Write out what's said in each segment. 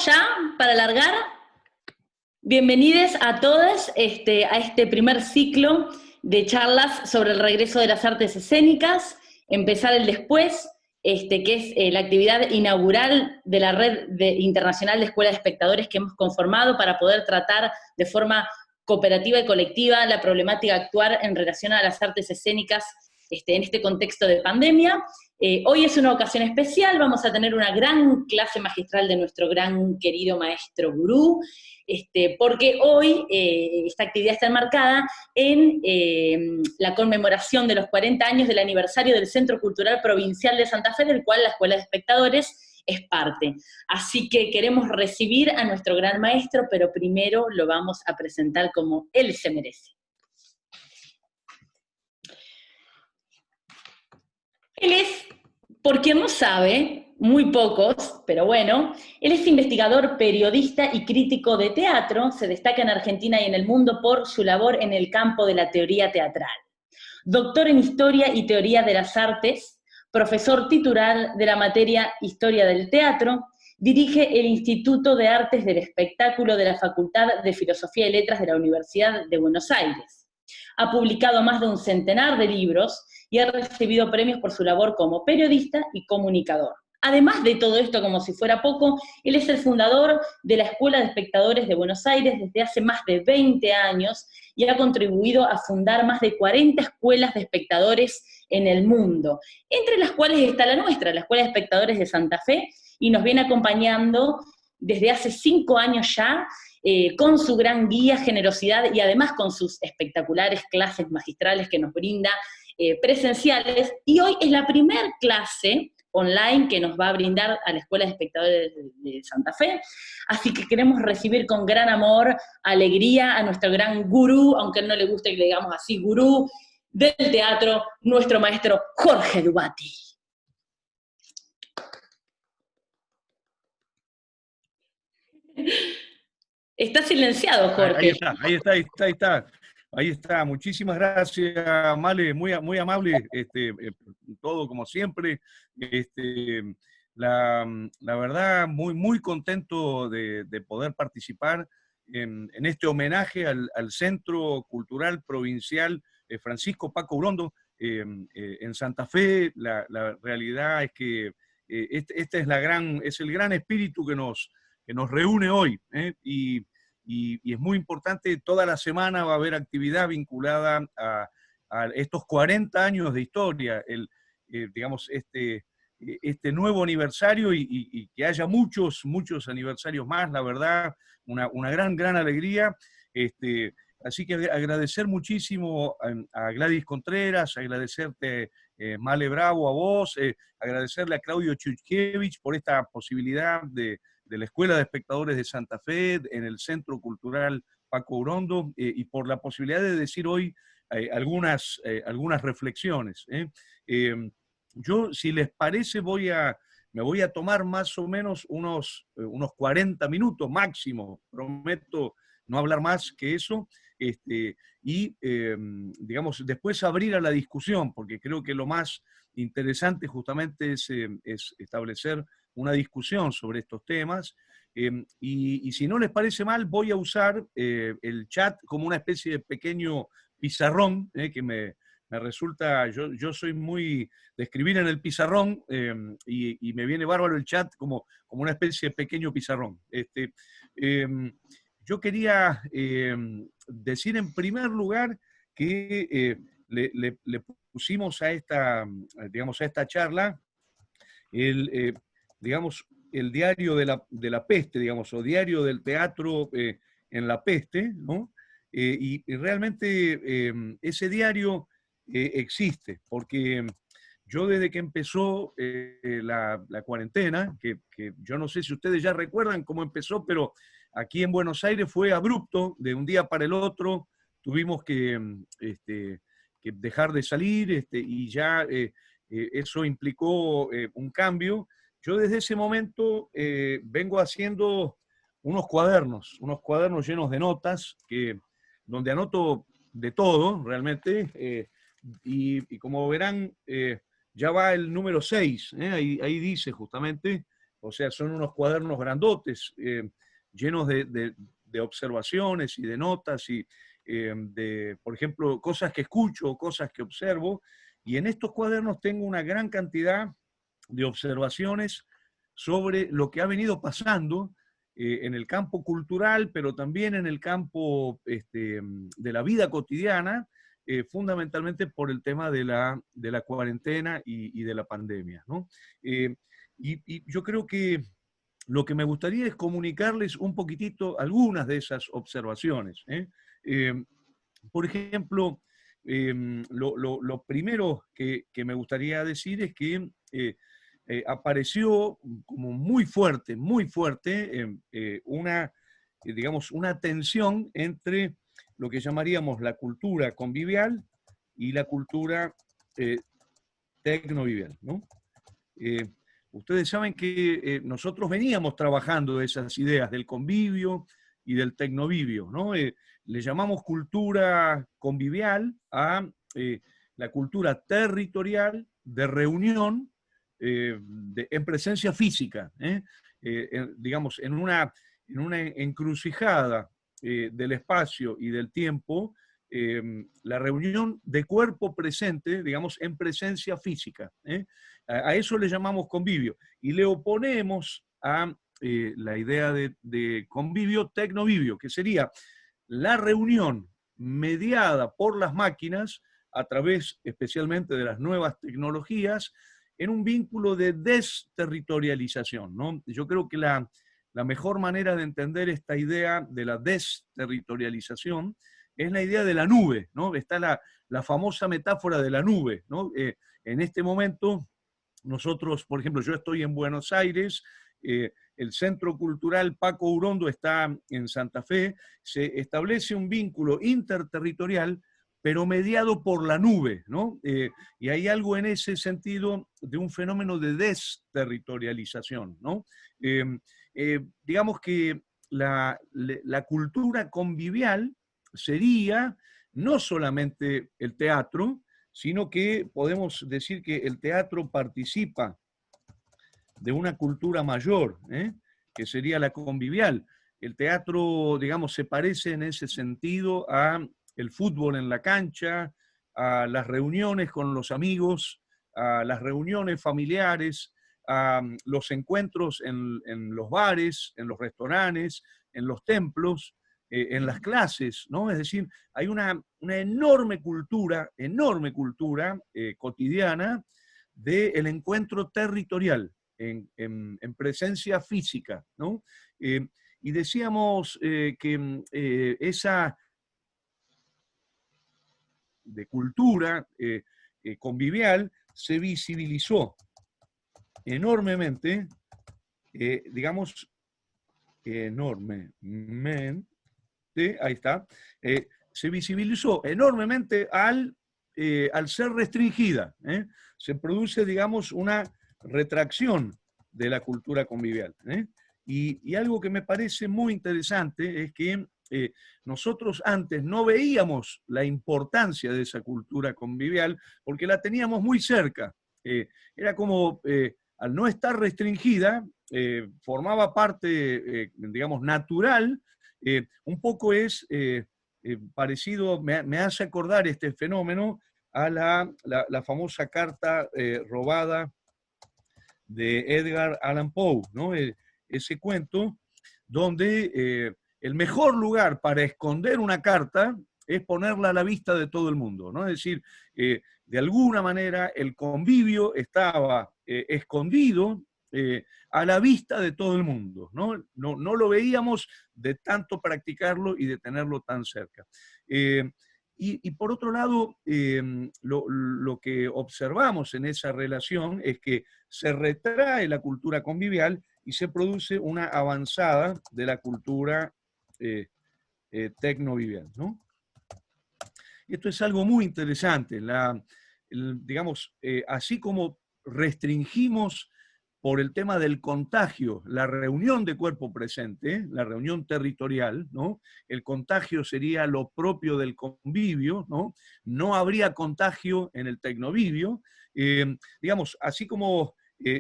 ya para largar? Bienvenidos a todos a este primer ciclo de charlas sobre el regreso de las artes escénicas, empezar el después, que es la actividad inaugural de la red internacional de escuelas de espectadores que hemos conformado para poder tratar de forma cooperativa y colectiva la problemática actual en relación a las artes escénicas en este contexto de pandemia. Hoy es una ocasión especial, vamos a tener una gran clase magistral de nuestro gran querido maestro gurú, porque hoy esta actividad está enmarcada en la conmemoración de los 40 años del aniversario del Centro Cultural Provincial de Santa Fe, del cual la Escuela de Espectadores es parte. Así que queremos recibir a nuestro gran maestro, pero primero lo vamos a presentar como él se merece. Él es, por quien no sabe, muy pocos, pero bueno, él es investigador, periodista y crítico de teatro, se destaca en Argentina y en el mundo por su labor en el campo de la teoría teatral. Doctor en Historia y Teoría de las Artes, profesor titular de la materia Historia del Teatro, dirige el Instituto de Artes del Espectáculo de la Facultad de Filosofía y Letras de la Universidad de Buenos Aires. Ha publicado más de un centenar de libros y ha recibido premios por su labor como periodista y comunicador. Además de todo esto, como si fuera poco, él es el fundador de la Escuela de Espectadores de Buenos Aires desde hace más de 20 años y ha contribuido a fundar más de 40 escuelas de espectadores en el mundo, entre las cuales está la nuestra, la Escuela de Espectadores de Santa Fe, y nos viene acompañando desde hace 5 años ya, con su gran guía, generosidad y además con sus espectaculares clases magistrales que nos brinda presenciales, y hoy es la primera clase online que nos va a brindar a la Escuela de Espectadores de Santa Fe, así que queremos recibir con gran amor, alegría a nuestro gran gurú, aunque a él no le guste que le digamos así, gurú del teatro, nuestro maestro Jorge Dubati. Está silenciado, Jorge. Ahí está. Muchísimas gracias, Male, muy amable, todo como siempre. La verdad, muy contento de poder participar en este homenaje al Centro Cultural Provincial Francisco Paco Urondo en Santa Fe. La realidad es que este es el gran espíritu que nos reúne hoy, y es muy importante. Toda la semana va a haber actividad vinculada a estos 40 años de historia, digamos, este nuevo aniversario, y que haya muchos aniversarios más, la verdad, una gran alegría. Así que agradecer muchísimo a Gladys Contreras, agradecerte, Male Bravo, a vos, agradecerle a Claudio Chuchkevich por esta posibilidad de la Escuela de Espectadores de Santa Fe, en el Centro Cultural Paco Urondo, y por la posibilidad de decir hoy algunas reflexiones. Yo, si les parece, me voy a tomar más o menos unos 40 minutos máximo, prometo no hablar más que eso, digamos, después abrir a la discusión, porque creo que lo más interesante justamente es establecer una discusión sobre estos temas, y si no les parece mal, voy a usar el chat como una especie de pequeño pizarrón, que me resulta, yo soy muy de escribir en el pizarrón, y me viene bárbaro el chat como una especie de pequeño pizarrón. Yo quería decir en primer lugar que le pusimos a esta charla digamos, el diario de la peste, digamos, o diario del teatro en la peste, ¿no? Y realmente ese diario existe, porque yo, desde que empezó la cuarentena, que yo no sé si ustedes ya recuerdan cómo empezó, pero aquí en Buenos Aires fue abrupto, de un día para el otro tuvimos que dejar de salir, y ya eso implicó un cambio. Yo desde ese momento vengo haciendo unos cuadernos llenos de notas, donde anoto de todo, realmente, y como verán, ya va el número 6, ahí dice justamente, o sea, son unos cuadernos grandotes, llenos de observaciones y de notas y de, por ejemplo, cosas que escucho, cosas que observo, y en estos cuadernos tengo una gran cantidad de observaciones sobre lo que ha venido pasando en el campo cultural, pero también en el campo de la vida cotidiana, fundamentalmente por el tema de la cuarentena y de la pandemia, ¿no? Y yo creo que lo que me gustaría es comunicarles un poquitito algunas de esas observaciones. Eh, por ejemplo, lo primero que me gustaría decir es que apareció como muy fuerte, digamos, una tensión entre lo que llamaríamos la cultura convivial y la cultura eh, tecnovivial, ¿no? Eh, Ustedes saben que nosotros veníamos trabajando esas ideas del convivio y del tecnovivio, ¿no? Le llamamos cultura convivial a la cultura territorial de reunión en presencia física, digamos, en una encrucijada del espacio y del tiempo, la reunión de cuerpo presente, digamos, en presencia física. A eso le llamamos convivio. Y le oponemos a la idea de convivio tecnovivio, que sería la reunión mediada por las máquinas a través especialmente de las nuevas tecnologías en un vínculo de desterritorialización, ¿no? Yo creo que la mejor manera de entender esta idea de la desterritorialización es la idea de la nube, ¿no? Está la famosa metáfora de la nube, ¿no? En este momento, nosotros, por ejemplo, yo estoy en Buenos Aires, el Centro Cultural Paco Urondo está en Santa Fe, se establece un vínculo interterritorial, pero mediado por la nube, ¿no? Y hay algo en ese sentido de un fenómeno de desterritorialización, ¿no? Digamos que la cultura convivial sería no solamente el teatro, sino que podemos decir que el teatro participa de una cultura mayor, que sería la convivial. El teatro, digamos, se parece en ese sentido a el fútbol en la cancha, a las reuniones con los amigos, a las reuniones familiares, a los encuentros en los bares, en los restaurantes, en los templos, en las clases, ¿no? Es decir, hay una enorme cultura cotidiana del encuentro territorial en presencia física, ¿no? Y decíamos que esa de cultura convivial se visibilizó enormemente, digamos, enormemente, ahí está, se visibilizó enormemente al ser restringida. Se produce, digamos, una retracción de la cultura convivial. Y algo que me parece muy interesante es que nosotros antes no veíamos la importancia de esa cultura convivial porque la teníamos muy cerca. Era como, al no estar restringida, formaba parte, digamos, natural. Un poco es parecido, me hace acordar este fenómeno a la famosa carta robada de Edgar Allan Poe, ¿no? Ese cuento donde el mejor lugar para esconder una carta es ponerla a la vista de todo el mundo, ¿no? Es decir, de alguna manera el convivio estaba escondido a la vista de todo el mundo, ¿no? No lo veíamos de tanto practicarlo y de tenerlo tan cerca. Y por otro lado, lo que observamos en esa relación es que se retrae la cultura convivial y se produce una avanzada de la cultura tecnovivial, ¿no? Esto es algo muy interesante. Digamos, así como restringimos por el tema del contagio, la reunión de cuerpo presente, la reunión territorial, ¿no? El contagio sería lo propio del convivio, ¿no? No habría contagio en el tecnovivio. Digamos, así como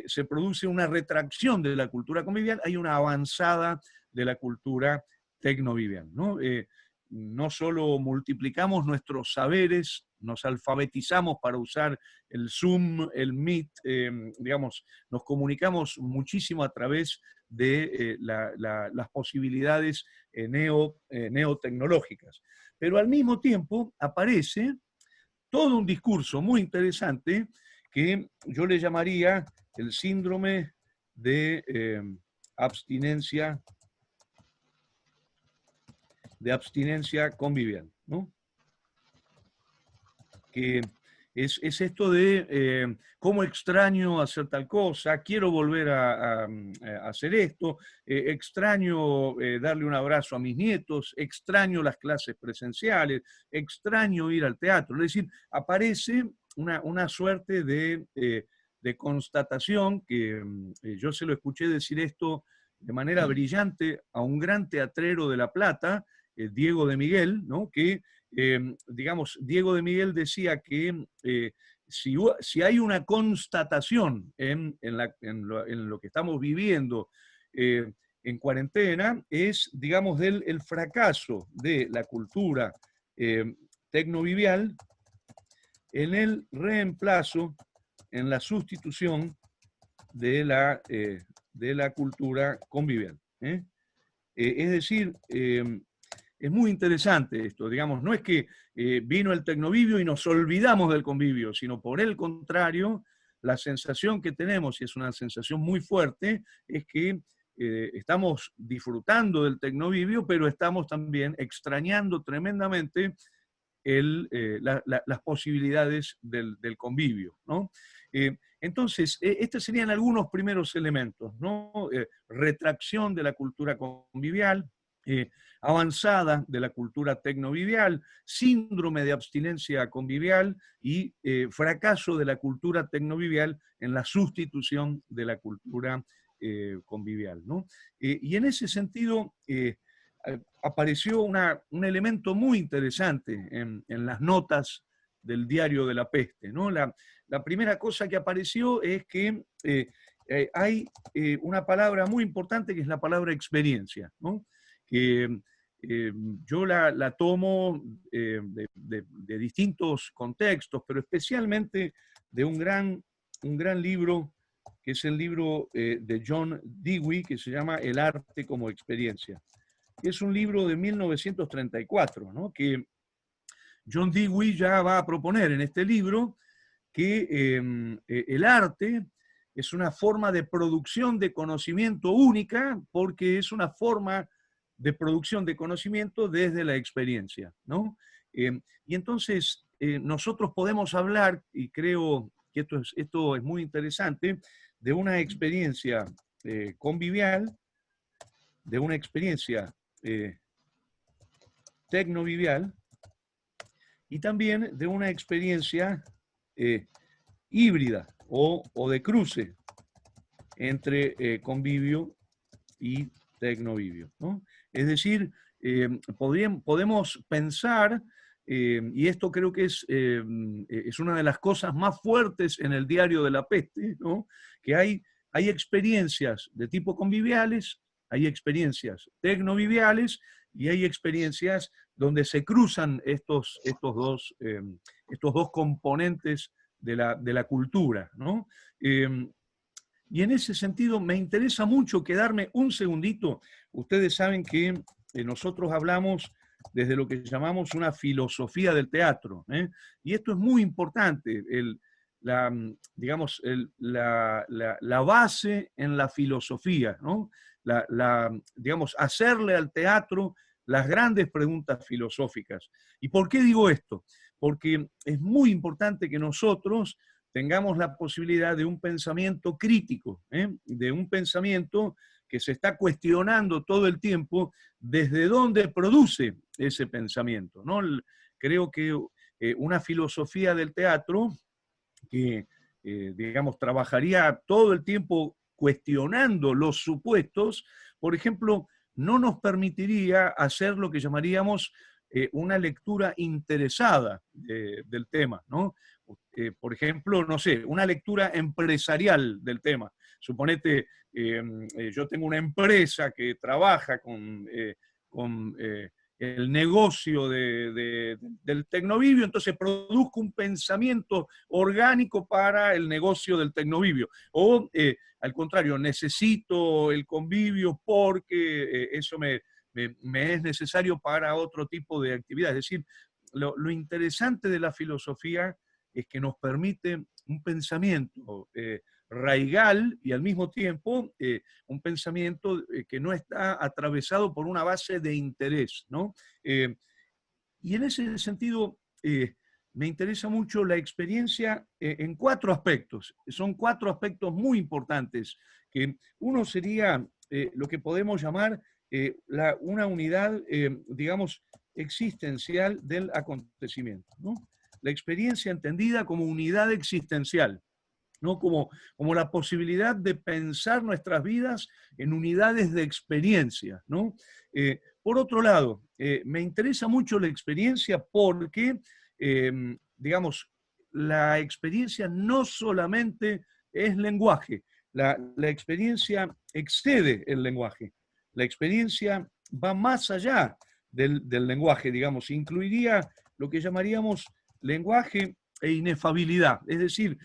se produce una retracción de la cultura convivial, hay una avanzada de la cultura tecnovivial, ¿no? No solo multiplicamos nuestros saberes, nos alfabetizamos para usar el Zoom, el Meet, digamos, nos comunicamos muchísimo a través de las posibilidades neotecnológicas. Pero al mismo tiempo aparece todo un discurso muy interesante que yo le llamaría el síndrome de abstinencia convivial, ¿no? Que es esto de cómo extraño hacer tal cosa, quiero volver a hacer esto, extraño darle un abrazo a mis nietos, extraño las clases presenciales, extraño ir al teatro. Es decir, aparece una suerte de constatación que yo se lo escuché decir esto de manera brillante a un gran teatrero de La Plata, Diego de Miguel, ¿no? Que digamos, Diego de Miguel decía que si hay una constatación en lo que estamos viviendo en cuarentena, es, digamos, el fracaso de la cultura tecnovivial en el reemplazo, en la sustitución de la cultura convivial. Es decir, es muy interesante esto, digamos, no es que vino el tecnovivio y nos olvidamos del convivio, sino por el contrario, la sensación que tenemos, y es una sensación muy fuerte, es que estamos disfrutando del tecnovivio, pero estamos también extrañando tremendamente las posibilidades del convivio, ¿no? Entonces, estos serían algunos primeros elementos, ¿no? Retracción de la cultura convivial, avanzada de la cultura tecnovivial, síndrome de abstinencia convivial y fracaso de la cultura tecnovivial en la sustitución de la cultura convivial, ¿no? Y en ese sentido apareció un elemento muy interesante en las notas del Diario de la Peste, ¿no? La primera cosa que apareció es que hay una palabra muy importante que es la palabra experiencia, ¿no? Que yo la tomo de distintos contextos, pero especialmente de un gran libro, que es el libro de John Dewey, que se llama El arte como experiencia. Es un libro de 1934, ¿no? Que John Dewey ya va a proponer en este libro que el arte es una forma de producción de conocimiento única porque es una forma de producción de conocimiento desde la experiencia, ¿no? Y entonces nosotros podemos hablar, y creo que esto es muy interesante, de una experiencia convivial, de una experiencia tecnovivial y también de una experiencia híbrida o de cruce entre convivio y tecnovivio, ¿no? Es decir, podemos pensar, y esto creo que es una de las cosas más fuertes en el Diario de la Peste, ¿no? Que hay experiencias de tipo conviviales, hay experiencias tecnoviviales y hay experiencias donde se cruzan estos dos componentes de la cultura, ¿no? Y en ese sentido me interesa mucho quedarme un segundito. Ustedes saben que nosotros hablamos desde lo que llamamos una filosofía del teatro, ¿eh? Y esto es muy importante, digamos, la base en la filosofía, ¿no? Digamos, hacerle al teatro las grandes preguntas filosóficas. ¿Y por qué digo esto? Porque es muy importante que nosotros tengamos la posibilidad de un pensamiento crítico, de un pensamiento que se está cuestionando todo el tiempo desde dónde produce ese pensamiento, ¿no? Creo que una filosofía del teatro que, digamos, trabajaría todo el tiempo cuestionando los supuestos, por ejemplo, no nos permitiría hacer lo que llamaríamos una lectura interesada del tema, ¿no? Por ejemplo, no sé, una lectura empresarial del tema. Suponete, yo tengo una empresa que trabaja con el negocio del tecnovivio, entonces produzco un pensamiento orgánico para el negocio del tecnovivio. O, al contrario, necesito el convivio porque eso me es necesario para otro tipo de actividad. Es decir, lo interesante de la filosofía es que nos permite un pensamiento raigal y al mismo tiempo un pensamiento que no está atravesado por una base de interés, ¿no? Y en ese sentido, me interesa mucho la experiencia en 4 aspectos. Son 4 aspectos muy importantes, que uno sería lo que podemos llamar una unidad, digamos, existencial del acontecimiento, ¿no? La experiencia entendida como unidad existencial, ¿no? Como la posibilidad de pensar nuestras vidas en unidades de experiencia, ¿no? Por otro lado, me interesa mucho la experiencia porque, digamos, la experiencia no solamente es lenguaje, la experiencia excede el lenguaje, la experiencia va más allá del lenguaje, digamos, incluiría lo que llamaríamos lenguaje e inefabilidad, es decir,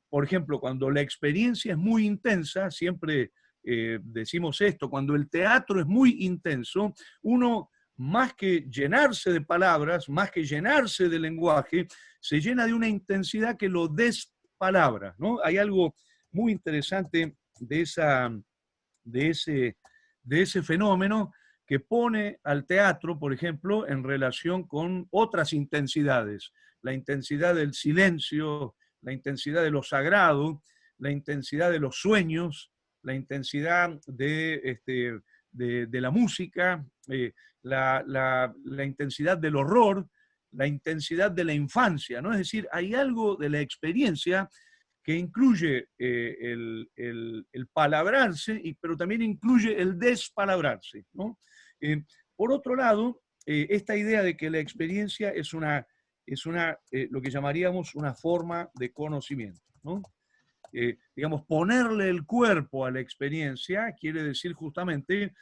por ejemplo, cuando la experiencia es muy intensa, siempre decimos esto, cuando el teatro es muy intenso, uno más que llenarse de palabras, más que llenarse de lenguaje, se llena de una intensidad que lo despalabra, ¿no? Hay algo muy interesante de ese, de ese fenómeno que pone al teatro, por ejemplo, en relación con otras intensidades, la intensidad del silencio, la intensidad de lo sagrado, la intensidad de los sueños, la intensidad de la música, la intensidad del horror, la intensidad de la infancia, ¿no? Es decir, hay algo de la experiencia que incluye el palabrarse, pero también incluye el despalabrarse, ¿no? Por otro lado, esta idea de que la experiencia es lo que llamaríamos una forma de conocimiento, ¿no? Digamos, ponerle el cuerpo a la experiencia quiere decir justamente,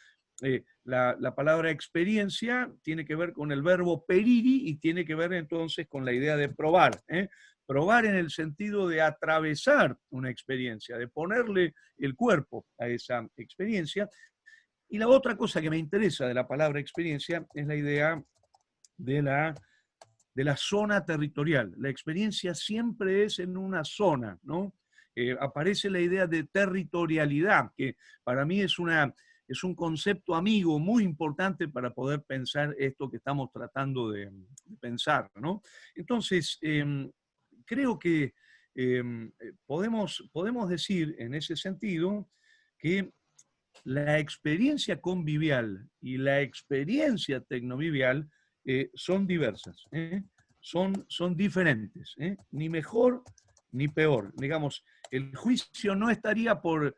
la palabra experiencia tiene que ver con el verbo periri y tiene que ver entonces con la idea de probar, ¿eh? Probar en el sentido de atravesar una experiencia, de ponerle el cuerpo a esa experiencia. Y la otra cosa que me interesa de la palabra experiencia es la idea de la zona territorial. La experiencia siempre es en una zona, ¿no? Aparece la idea de territorialidad, que para mí es un concepto amigo muy importante para poder pensar esto que estamos tratando de pensar, ¿no? Entonces, creo que podemos decir en ese sentido que la experiencia convivial y la experiencia tecnovivial son diversas, son diferentes, ni mejor ni peor. Digamos, el juicio no estaría por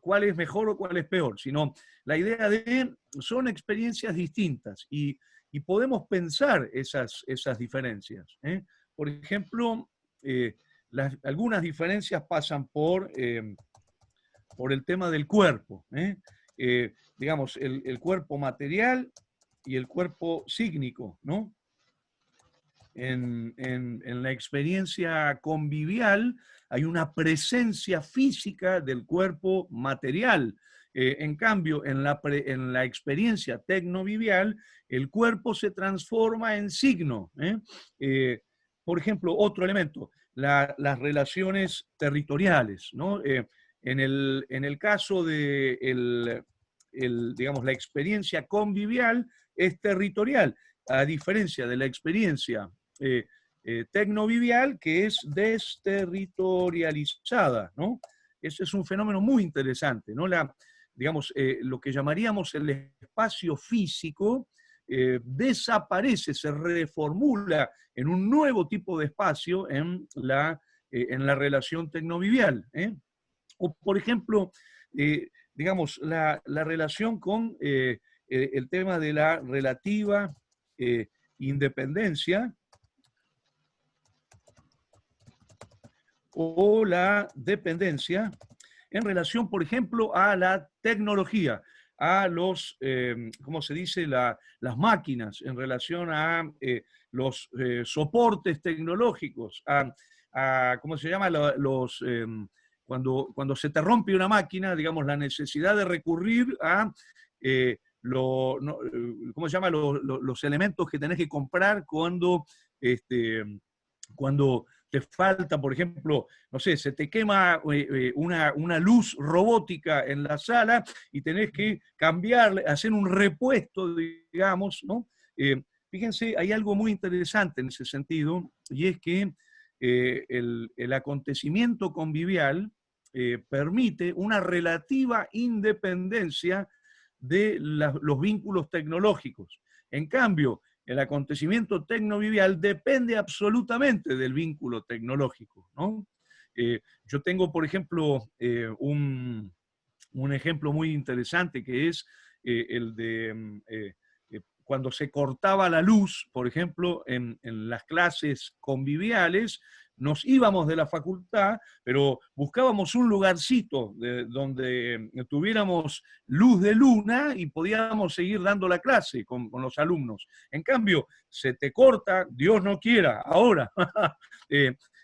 cuál es mejor o cuál es peor, sino la idea de son experiencias distintas y podemos pensar esas diferencias. Por ejemplo, algunas diferencias pasan por el tema del cuerpo, digamos, el cuerpo material y el cuerpo psíquico, ¿no? En la experiencia convivial hay una presencia física del cuerpo material. En cambio, en la experiencia tecnovivial, el cuerpo se transforma en signo. Por ejemplo, otro elemento, las relaciones territoriales, ¿no? En el caso de digamos, la experiencia convivial es territorial, a diferencia de la experiencia tecnovivial, que es desterritorializada, ¿no? Ese es un fenómeno muy interesante, ¿no? Digamos, lo que llamaríamos el espacio físico desaparece, se reformula en un nuevo tipo de espacio en la relación tecnovivial, ¿eh? O, por ejemplo, digamos, la relación con el tema de la relativa independencia o la dependencia en relación, por ejemplo, a la tecnología, a los, ¿cómo se dice?, las máquinas, en relación a los soportes tecnológicos, ¿cómo se llama?, cuando se te rompe una máquina, digamos, la necesidad de recurrir a ¿cómo se llama?, los elementos que tenés que comprar cuando te falta, por ejemplo, no sé, se te quema una luz robótica en la sala y tenés que cambiar, hacer un repuesto, digamos, ¿no? Fíjense, hay algo muy interesante en ese sentido, y es que el acontecimiento convivial permite una relativa independencia de los vínculos tecnológicos. En cambio, el acontecimiento tecnovivial depende absolutamente del vínculo tecnológico, ¿no? Yo tengo, por ejemplo, un ejemplo muy interesante que es el de cuando se cortaba la luz, por ejemplo, en las clases conviviales, nos íbamos de la facultad, pero buscábamos un lugarcito donde tuviéramos luz de luna y podíamos seguir dando la clase con los alumnos. En cambio, se te corta, Dios no quiera, ahora,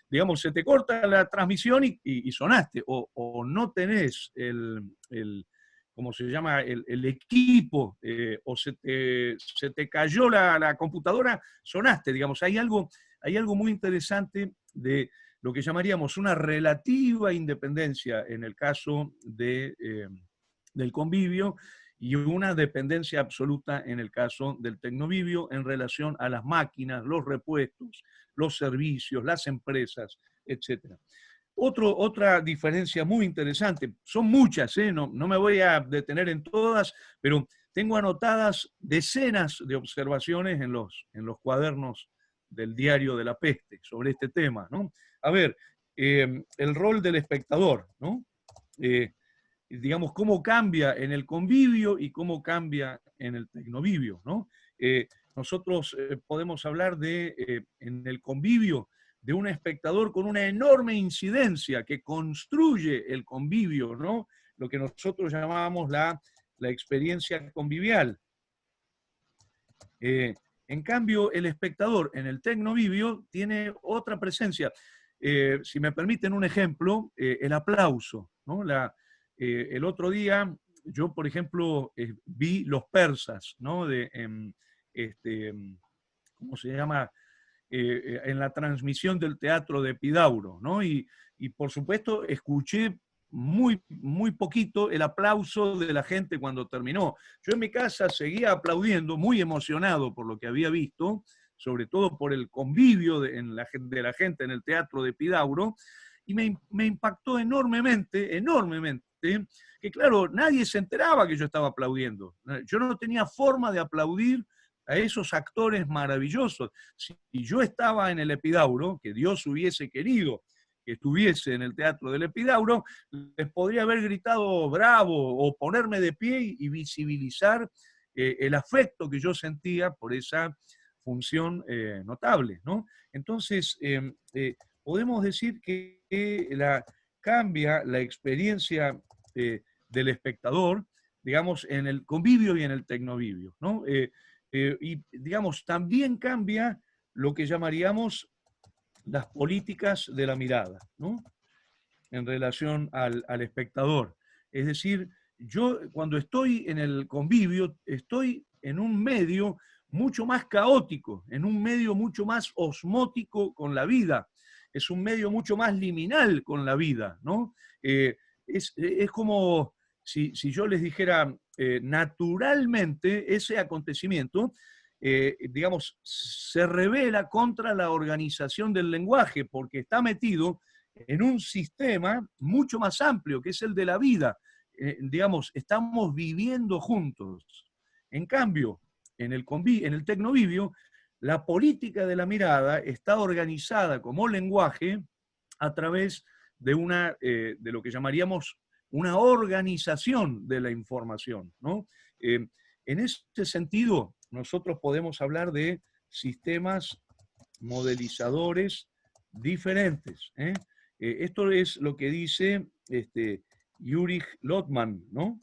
digamos, se te corta la transmisión y sonaste, o no tenés ¿cómo se llama?, el equipo, o se te cayó la computadora, sonaste, digamos. Hay algo muy interesante de lo que llamaríamos una relativa independencia en el caso del convivio y una dependencia absoluta en el caso del tecnovivio en relación a las máquinas, los repuestos, los servicios, las empresas, etc. Otra diferencia muy interesante, son muchas, no me voy a detener en todas, pero tengo anotadas decenas de observaciones en los cuadernos del diario de la peste sobre este tema, ¿no? A ver, el rol del espectador, ¿no? Digamos, cómo cambia en el convivio y cómo cambia en el tecnovivio, ¿no? Nosotros podemos hablar en el convivio, de un espectador con una enorme incidencia que construye el convivio, ¿no? Lo que nosotros llamábamos la experiencia convivial. En cambio, el espectador en el tecnovivio tiene otra presencia. Si me permiten un ejemplo, el aplauso, ¿no? El otro día, yo, por ejemplo, vi Los Persas, ¿no? ¿Cómo se llama?, en la transmisión del teatro de Epidauro, ¿no? Y por supuesto escuché muy, muy poquito el aplauso de la gente cuando terminó. Yo en mi casa seguía aplaudiendo, muy emocionado por lo que había visto, sobre todo por el convivio de la gente en el teatro de Epidauro, y me impactó enormemente, que claro, nadie se enteraba que yo estaba aplaudiendo. Yo no tenía forma de aplaudir a esos actores maravillosos. Si yo estaba en el Epidauro, que Dios hubiese querido que estuviese en el teatro del Epidauro, les podría haber gritado bravo o ponerme de pie y visibilizar el afecto que yo sentía por esa función notable, ¿no? Entonces, podemos decir que cambia la experiencia del espectador, digamos, en el convivio y en el tecnovivio, ¿no? Y, digamos, también cambia lo que llamaríamos las políticas de la mirada, ¿no? En relación al espectador. Es decir, yo cuando estoy en el convivio, estoy en un medio mucho más caótico, en un medio mucho más osmótico con la vida, es un medio mucho más liminal con la vida, ¿no? Es como si yo les dijera, naturalmente ese acontecimiento, digamos, se revela contra la organización del lenguaje, porque está metido en un sistema mucho más amplio, que es el de la vida. Digamos, estamos viviendo juntos. En cambio, en el tecnovivio, la política de la mirada está organizada como lenguaje a través de lo que llamaríamos una organización de la información, ¿no? En ese sentido, nosotros podemos hablar de sistemas modelizadores diferentes. Esto es lo que dice Ulrich Lotman, ¿no?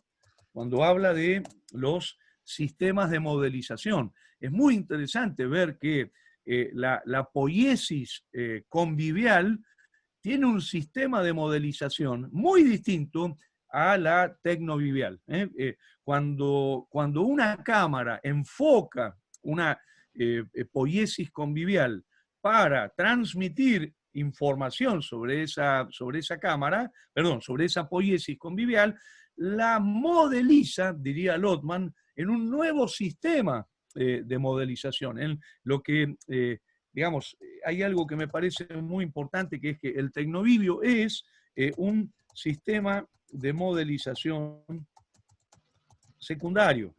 Cuando habla de los sistemas de modelización. Es muy interesante ver que la poiesis convivial tiene un sistema de modelización muy distinto a la tecnovivial. Cuando una cámara enfoca una poiesis convivial para transmitir información sobre esa cámara, perdón, sobre esa poiesis convivial, la modeliza, diría Lotman, en un nuevo sistema de modelización, en lo que, digamos, hay algo que me parece muy importante, que es que el tecnovivio es un sistema de modelización secundario.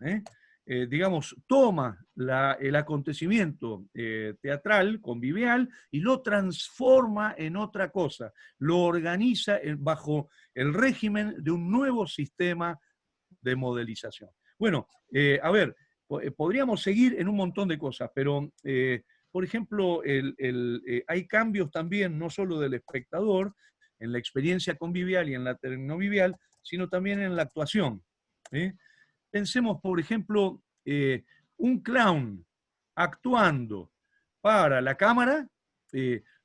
Digamos, toma el acontecimiento teatral, convivial, y lo transforma en otra cosa, lo organiza bajo el régimen de un nuevo sistema de modelización. Bueno, a ver, podríamos seguir en un montón de cosas, pero, por ejemplo, hay cambios también, no solo del espectador, en la experiencia convivial y en la tecnovivial, sino también en la actuación. Pensemos, por ejemplo, un clown actuando para la cámara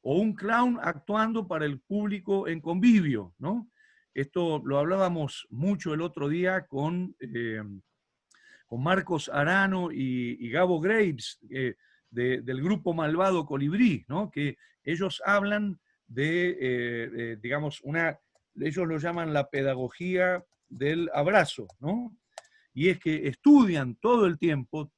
o un clown actuando para el público en convivio, ¿no? Esto lo hablábamos mucho el otro día con Marcos Arano y Gabo Graves del grupo Malvado Colibrí, ¿no? Que ellos hablan de digamos, ellos lo llaman la pedagogía del abrazo, ¿no? Y es que estudian todo el tiempo,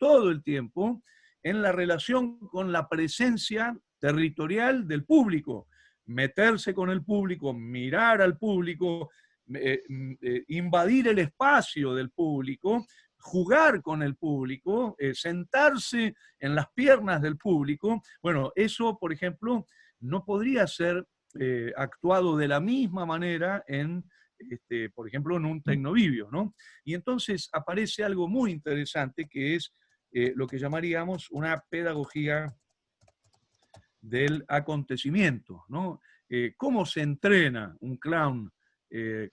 en la relación con la presencia territorial del público, meterse con el público, mirar al público, invadir el espacio del público, jugar con el público, sentarse en las piernas del público. Bueno, eso, por ejemplo, no podría ser actuado de la misma manera por ejemplo, en un tecnovivio, ¿no? Y entonces aparece algo muy interesante que es lo que llamaríamos una pedagogía del acontecimiento, ¿no? ¿Cómo se entrena un clown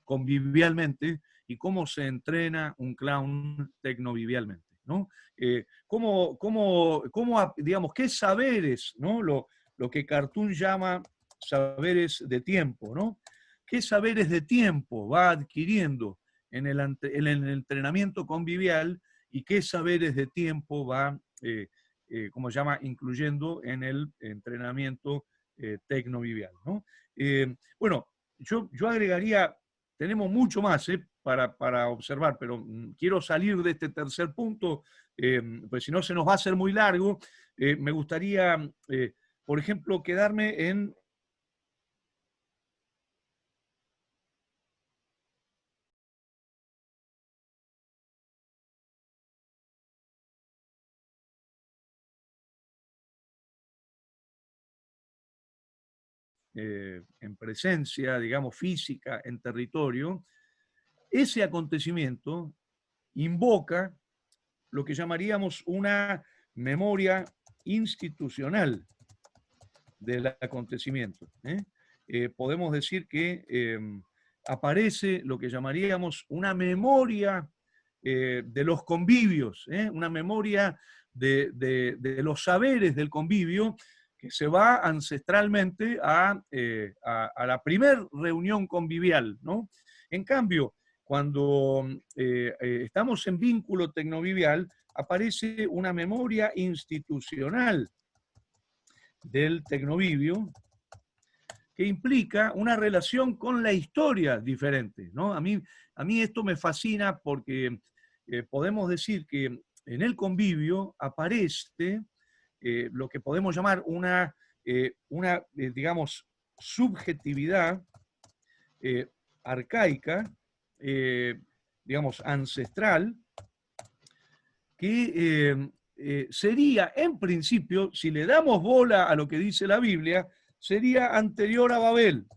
convivialmente y cómo se entrena un clown tecnovivialmente, ¿no? Digamos, qué saberes, ¿no? Lo que Cartoon llama saberes de tiempo, ¿no? ¿Qué saberes de tiempo va adquiriendo en el entrenamiento convivial y qué saberes de tiempo va, como se llama, incluyendo en el entrenamiento tecnovivial, ¿no? Bueno, yo agregaría, tenemos mucho más para observar, pero quiero salir de este tercer punto, pues si no se nos va a hacer muy largo. Me gustaría, por ejemplo, quedarme en en presencia, digamos, física, en territorio. Ese acontecimiento invoca lo que llamaríamos una memoria institucional del acontecimiento. Podemos decir que aparece lo que llamaríamos una memoria de los convivios, una memoria de los saberes del convivio que se va ancestralmente a la primer reunión convivial, ¿no? En cambio, cuando estamos en vínculo tecnovivial, aparece una memoria institucional del tecnovivio que implica una relación con la historia diferente, ¿no? A mí esto me fascina porque podemos decir que en el convivio aparece lo que podemos llamar una digamos, subjetividad arcaica, digamos, ancestral, que sería, en principio, si le damos bola a lo que dice la Biblia, sería anterior a Babel.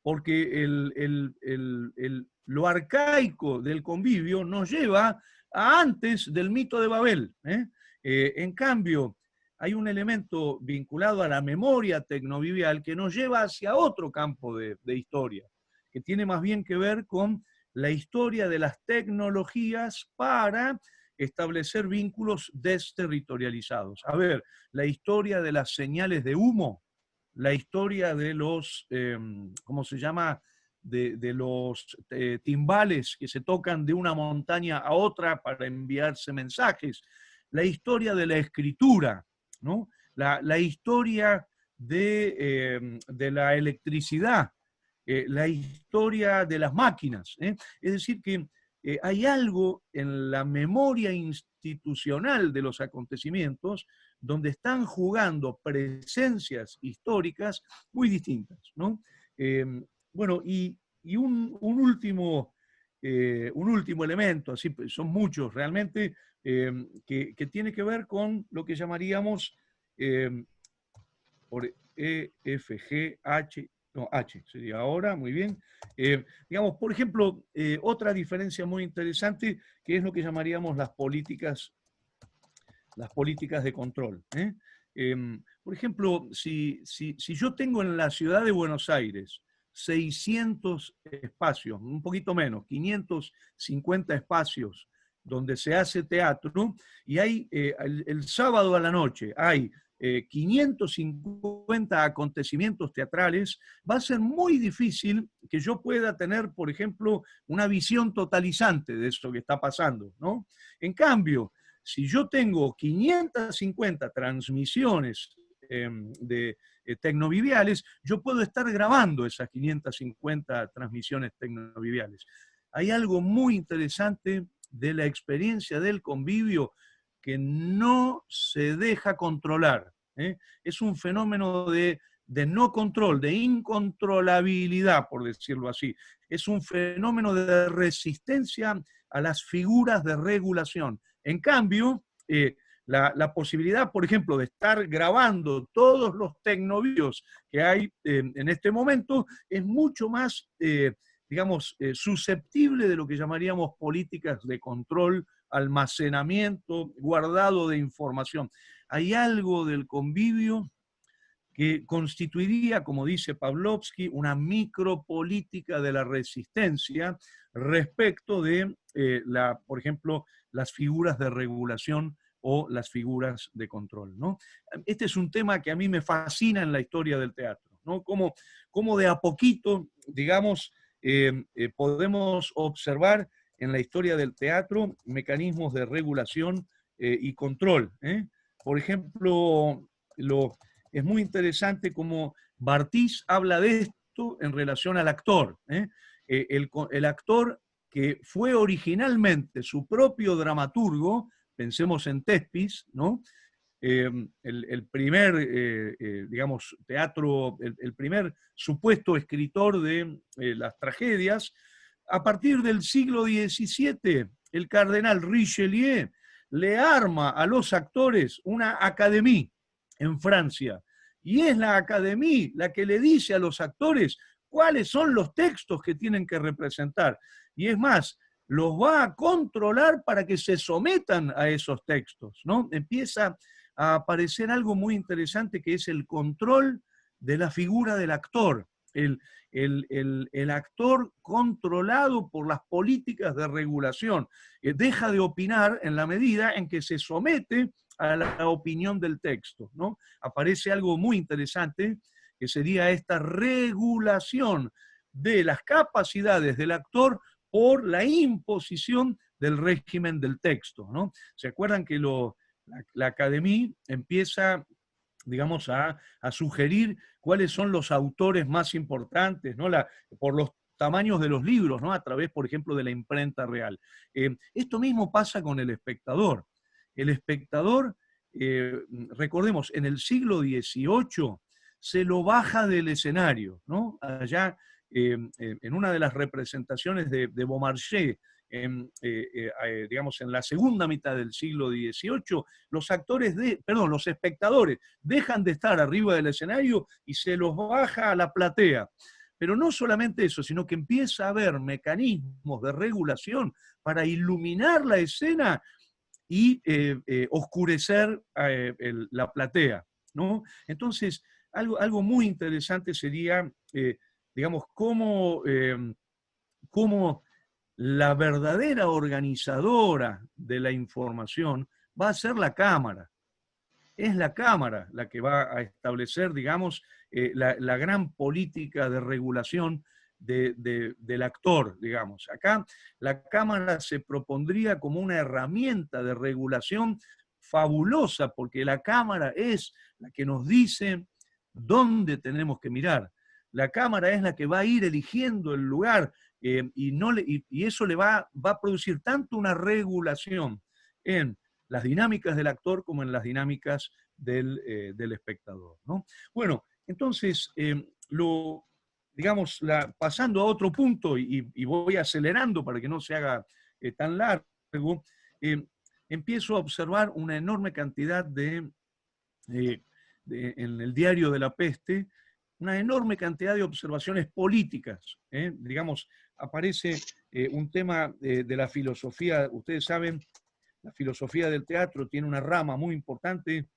Porque lo arcaico del convivio nos lleva a antes del mito de Babel. En cambio, hay un elemento vinculado a la memoria tecnovivial que nos lleva hacia otro campo de historia, que tiene más bien que ver con la historia de las tecnologías para establecer vínculos desterritorializados. A ver, la historia de las señales de humo, la historia de los, ¿cómo se llama?, de los timbales que se tocan de una montaña a otra para enviarse mensajes, la historia de la escritura, ¿no? La historia de la electricidad, la historia de las máquinas. Es decir, que hay algo en la memoria institucional de los acontecimientos donde están jugando presencias históricas muy distintas, ¿no? Bueno, y un último elemento, así son muchos realmente, que tiene que ver con lo que llamaríamos por E, F, G, H, no, H sería ahora, muy bien. Digamos, por ejemplo, otra diferencia muy interesante, que es lo que llamaríamos las políticas de control. Por ejemplo, si yo tengo en la ciudad de Buenos Aires 600 espacios, un poquito menos, 550 espacios donde se hace teatro, y hay el sábado a la noche hay 550 acontecimientos teatrales, va a ser muy difícil que yo pueda tener, por ejemplo, una visión totalizante de eso que está pasando, ¿no? En cambio, si yo tengo 550 transmisiones de tecnoviviales, yo puedo estar grabando esas 550 transmisiones tecnoviviales. Hay algo muy interesante de la experiencia del convivio que no se deja controlar. Es un fenómeno de no control, de incontrolabilidad, por decirlo así. Es un fenómeno de resistencia a las figuras de regulación. En cambio, la posibilidad, por ejemplo, de estar grabando todos los tecnovídeos que hay en este momento es mucho más, digamos, susceptible de lo que llamaríamos políticas de control, almacenamiento, guardado de información. Hay algo del convivio que constituiría, como dice Pavlovsky, una micropolítica de la resistencia respecto de, por ejemplo, las figuras de regulación o las figuras de control, ¿no? Este es un tema que a mí me fascina en la historia del teatro, ¿no? Cómo de a poquito, digamos, podemos observar en la historia del teatro mecanismos de regulación y control. Por ejemplo, es muy interesante cómo Barthes habla de esto en relación al actor. El actor que fue originalmente su propio dramaturgo, pensemos en Thespis, ¿no? El primer, digamos, teatro, el primer supuesto escritor de las tragedias. A partir del siglo XVII, el cardenal Richelieu le arma a los actores una academia en Francia, y es la academia la que le dice a los actores cuáles son los textos que tienen que representar. Y es más, los va a controlar para que se sometan a esos textos, ¿no? Empieza a aparecer algo muy interesante que es el control de la figura del actor. El actor controlado por las políticas de regulación. Deja de opinar en la medida en que se somete a la opinión del texto, ¿no? Aparece algo muy interesante que sería esta regulación de las capacidades del actor por la imposición del régimen del texto, ¿no? ¿Se acuerdan que la academia empieza, digamos, a sugerir cuáles son los autores más importantes, ¿no? Por los tamaños de los libros, ¿no? A través, por ejemplo, de la imprenta real. Esto mismo pasa con el espectador. El espectador, recordemos, en el siglo XVIII se lo baja del escenario, ¿no? Allá, en una de las representaciones de Beaumarchais, digamos, en la segunda mitad del siglo XVIII, los espectadores dejan de estar arriba del escenario y se los baja a la platea. Pero no solamente eso, sino que empieza a haber mecanismos de regulación para iluminar la escena y oscurecer la platea, ¿no? Entonces, algo muy interesante sería, digamos, cómo la verdadera organizadora de la información va a ser la Cámara. Es la Cámara la que va a establecer, digamos, la gran política de regulación del actor, digamos. Acá la Cámara se propondría como una herramienta de regulación fabulosa, porque la Cámara es la que nos dice dónde tenemos que mirar. La Cámara es la que va a ir eligiendo el lugar y eso le va a producir tanto una regulación en las dinámicas del actor como en las dinámicas del espectador, ¿no? Bueno, entonces, digamos, pasando a otro punto y voy acelerando para que no se haga tan largo, empiezo a observar una enorme cantidad en el diario de la peste, una enorme cantidad de observaciones políticas. Digamos, aparece un tema de la filosofía, ustedes saben, la filosofía del teatro tiene una rama muy importante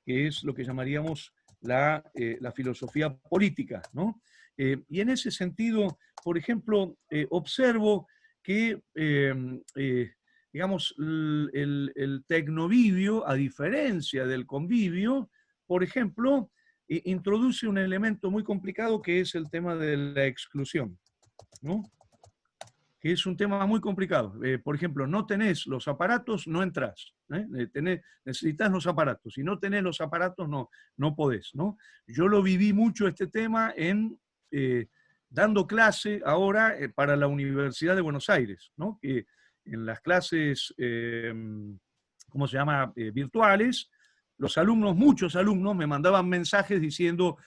que es lo que llamaríamos la filosofía política, ¿no? Y en ese sentido, por ejemplo, observo que, digamos, el tecnovivio, a diferencia del convivio, por ejemplo, introduce un elemento muy complicado que es el tema de la exclusión, ¿no? Que es un tema muy complicado. Por ejemplo, no tenés los aparatos, no entrás. Necesitas los aparatos. Si no tenés los aparatos, no podés, ¿no? Yo lo viví mucho este tema dando clase ahora para la Universidad de Buenos Aires, ¿no? Que en las clases, ¿cómo se llama?, virtuales, los alumnos, muchos alumnos, me mandaban mensajes diciendo,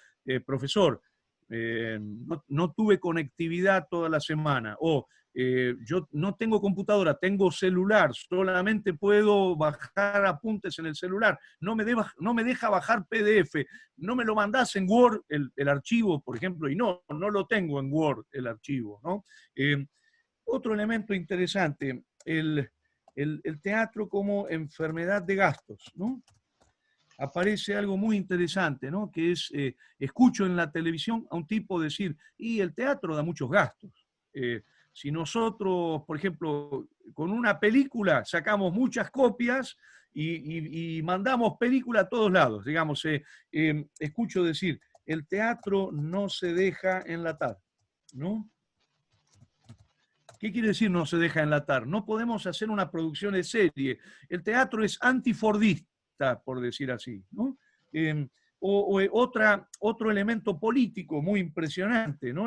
profesor, no tuve conectividad toda la semana, o yo no tengo computadora, tengo celular, solamente puedo bajar apuntes en el celular, no me deja bajar PDF, no me lo mandás en Word el archivo, por ejemplo, y no lo tengo en Word el archivo, ¿no? Otro elemento interesante, el teatro como enfermedad de gastos, ¿no? Aparece algo muy interesante, ¿no? Que es, escucho en la televisión a un tipo decir, y el teatro da muchos gastos. Si nosotros, por ejemplo, con una película sacamos muchas copias y mandamos película a todos lados, digamos, escucho decir, el teatro no se deja enlatar, ¿no? ¿Qué quiere decir no se deja enlatar? No podemos hacer una producción de serie. El teatro es antifordista, por decir así, ¿no? Otro elemento político muy impresionante, ¿no?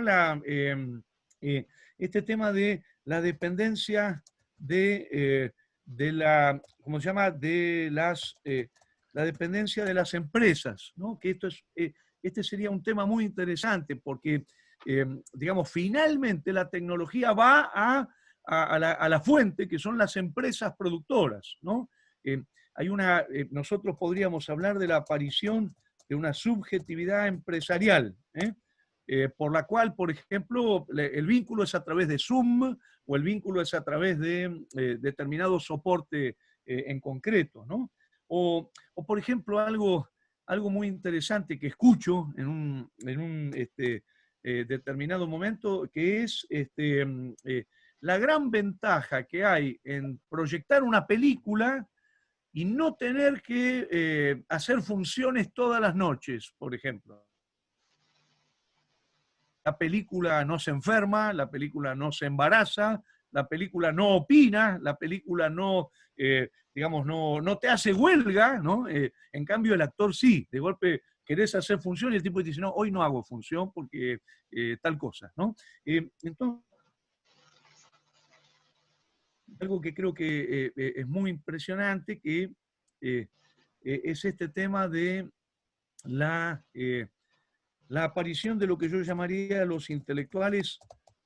Este tema de la dependencia ¿cómo se llama? La dependencia de las empresas, ¿no? Que este sería un tema muy interesante porque digamos, finalmente la tecnología va a la fuente, que son las empresas productoras, ¿no? Nosotros podríamos hablar de la aparición de una subjetividad empresarial, por la cual, por ejemplo, el vínculo es a través de Zoom o el vínculo es a través de determinado soporte en concreto, ¿no? Por ejemplo, algo muy interesante que escucho en un determinado momento, que es la gran ventaja que hay en proyectar una película y no tener que hacer funciones todas las noches, por ejemplo. La película no se enferma, la película no se embaraza, la película no opina, la película digamos, no te hace huelga, ¿no? En cambio, el actor sí, de golpe querés hacer función y el tipo te dice, no, hoy no hago función porque tal cosa, ¿no? Entonces, algo que creo que es muy impresionante, que es este tema de la aparición de lo que yo llamaría los intelectuales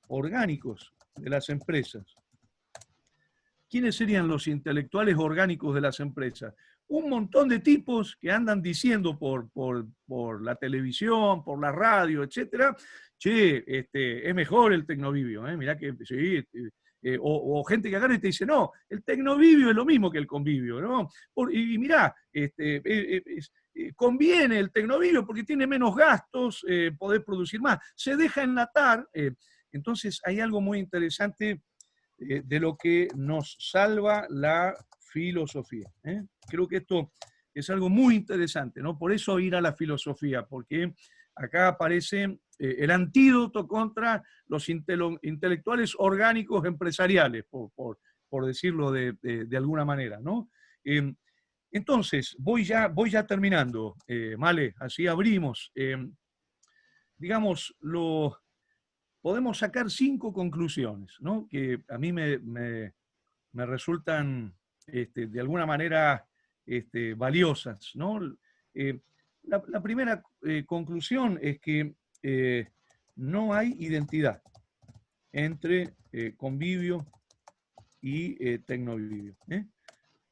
orgánicos de las empresas. ¿quiénes serían los intelectuales orgánicos de las empresas? Un montón de tipos que andan diciendo por la televisión, por la radio, etcétera, che, es mejor el tecnovivio, mirá que sí, o gente que agarra y te dice, no, el tecnovivio es lo mismo que el convivio, ¿no? Y mirá, conviene el tecnovivio porque tiene menos gastos, poder producir más, se deja enlatar, entonces hay algo muy interesante de lo que nos salva la filosofía. Creo que esto es algo muy interesante, ¿no? Por eso ir a la filosofía, porque acá aparece el antídoto contra los intelectuales orgánicos empresariales, por decirlo de alguna manera, ¿no? Entonces, voy ya terminando, Male, así abrimos. Digamos, podemos sacar 5 conclusiones, ¿no? Que a mí me resultan de alguna manera valiosas, ¿no? La primera conclusión es que no hay identidad entre convivio y tecnovivio.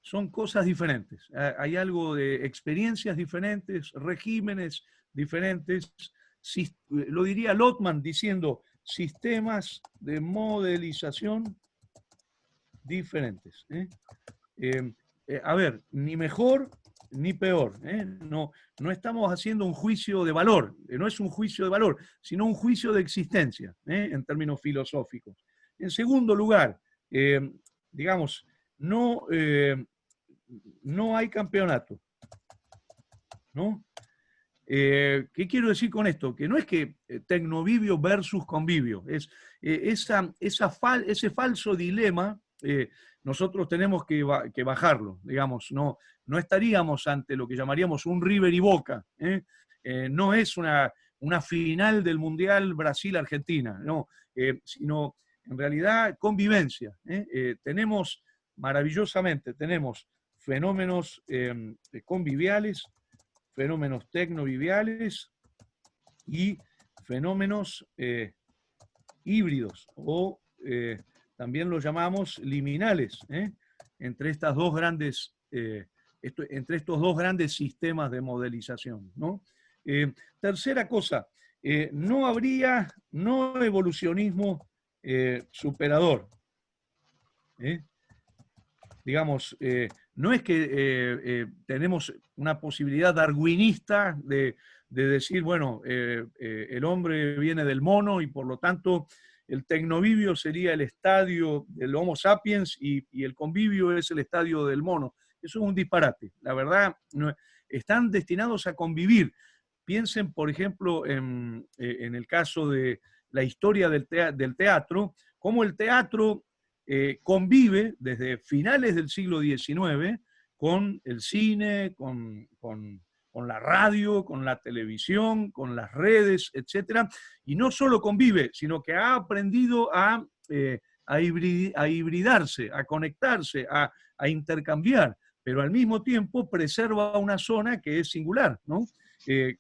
Son cosas diferentes. Hay algo de experiencias diferentes, regímenes diferentes. Lo diría Lotman diciendo sistemas de modelización diferentes. A ver, ni mejor ni peor. No, no estamos haciendo un juicio de valor, no es un juicio de valor, sino un juicio de existencia, en términos filosóficos. En segundo lugar, digamos, no hay campeonato, ¿no? ¿Qué quiero decir con esto? Que no es que tecnovivio versus convivio, es ese falso dilema, nosotros tenemos que bajarlo, digamos, no estaríamos ante lo que llamaríamos un River y Boca, no es una final del Mundial Brasil-Argentina, no, sino en realidad convivencia. Maravillosamente, tenemos fenómenos conviviales, fenómenos tecnoviviales y fenómenos híbridos, o también los llamamos liminales, entre estos dos grandes sistemas de modelización, ¿no? Tercera cosa, no evolucionismo superador. Digamos, no es que tenemos una posibilidad darwinista de decir, bueno, el hombre viene del mono y por lo tanto el tecnovivio sería el estadio del Homo sapiens y el convivio es el estadio del mono. Eso es un disparate. La verdad, están destinados a convivir. Piensen, por ejemplo, en el caso de la historia del teatro, cómo el teatro convive desde finales del siglo XIX con el cine, con la radio, con la televisión, con las redes, etc. Y no solo convive, sino que ha aprendido a hibridarse, a conectarse, a intercambiar, pero al mismo tiempo preserva una zona que es singular, ¿no? Que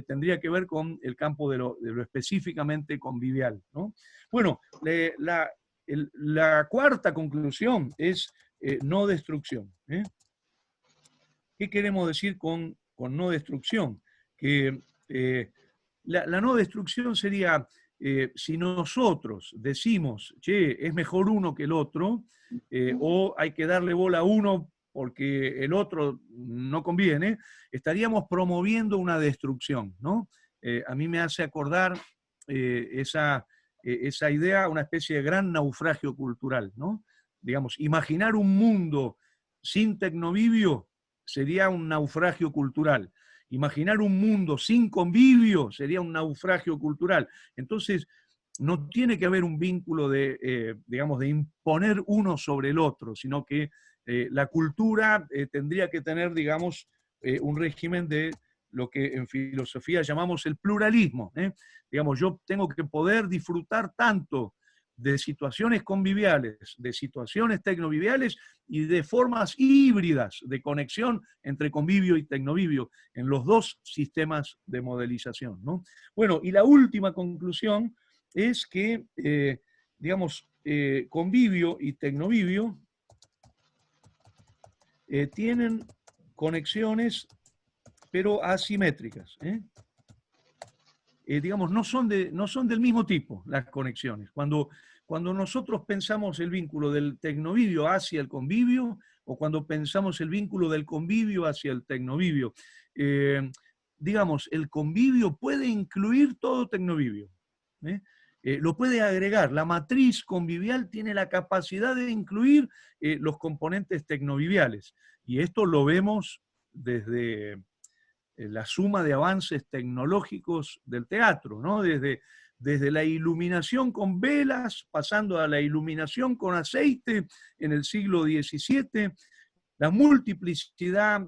tendría que ver con el campo de lo específicamente convivial, ¿no? Bueno, la cuarta conclusión es no destrucción. ¿Qué queremos decir con no destrucción? Que la no destrucción sería, si nosotros decimos, che, es mejor uno que el otro, o hay que darle bola a uno porque el otro no conviene, estaríamos promoviendo una destrucción, ¿no? A mí me hace acordar esa idea, una especie de gran naufragio cultural, ¿no? Digamos, imaginar un mundo sin tecnovivio sería un naufragio cultural. Imaginar un mundo sin convivio sería un naufragio cultural. Entonces, no tiene que haber un vínculo digamos, de imponer uno sobre el otro, sino que la cultura tendría que tener, digamos, un régimen de lo que en filosofía llamamos el pluralismo. Digamos, yo tengo que poder disfrutar tanto de situaciones conviviales, de situaciones tecnoviviales y de formas híbridas de conexión entre convivio y tecnovivio en los dos sistemas de modelización, ¿no? Bueno, y la última conclusión es que, digamos, convivio y tecnovivio tienen conexiones, pero asimétricas. Digamos, no son del mismo tipo las conexiones. Cuando nosotros pensamos el vínculo del tecnovivio hacia el convivio, o cuando pensamos el vínculo del convivio hacia el tecnovivio, digamos, el convivio puede incluir todo tecnovivio. Lo puede agregar. La matriz convivial tiene la capacidad de incluir los componentes tecnoviviales. Y esto lo vemos desde la suma de avances tecnológicos del teatro, ¿no? Desde la iluminación con velas, pasando a la iluminación con aceite en el siglo XVII, la multiplicidad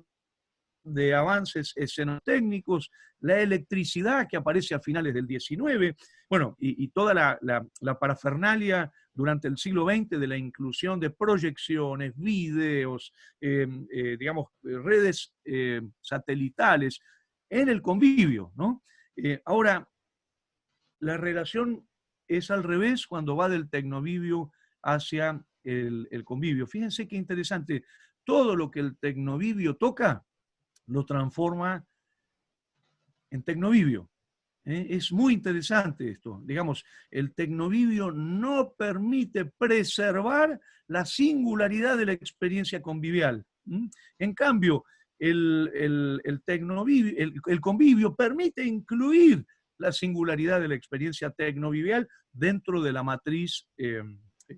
de avances escenotécnicos, la electricidad que aparece a finales del XIX, bueno, y toda la parafernalia durante el siglo XX de la inclusión de proyecciones, videos, digamos, redes satelitales en el convivio, ¿no? Ahora, la relación es al revés cuando va del tecnovivio hacia el convivio. Fíjense qué interesante, todo lo que el tecnovivio toca lo transforma en tecnovivio. Es muy interesante esto. Digamos, el tecnovivio no permite preservar la singularidad de la experiencia convivial. En cambio, el convivio permite incluir la singularidad de la experiencia tecnovivial dentro de la matriz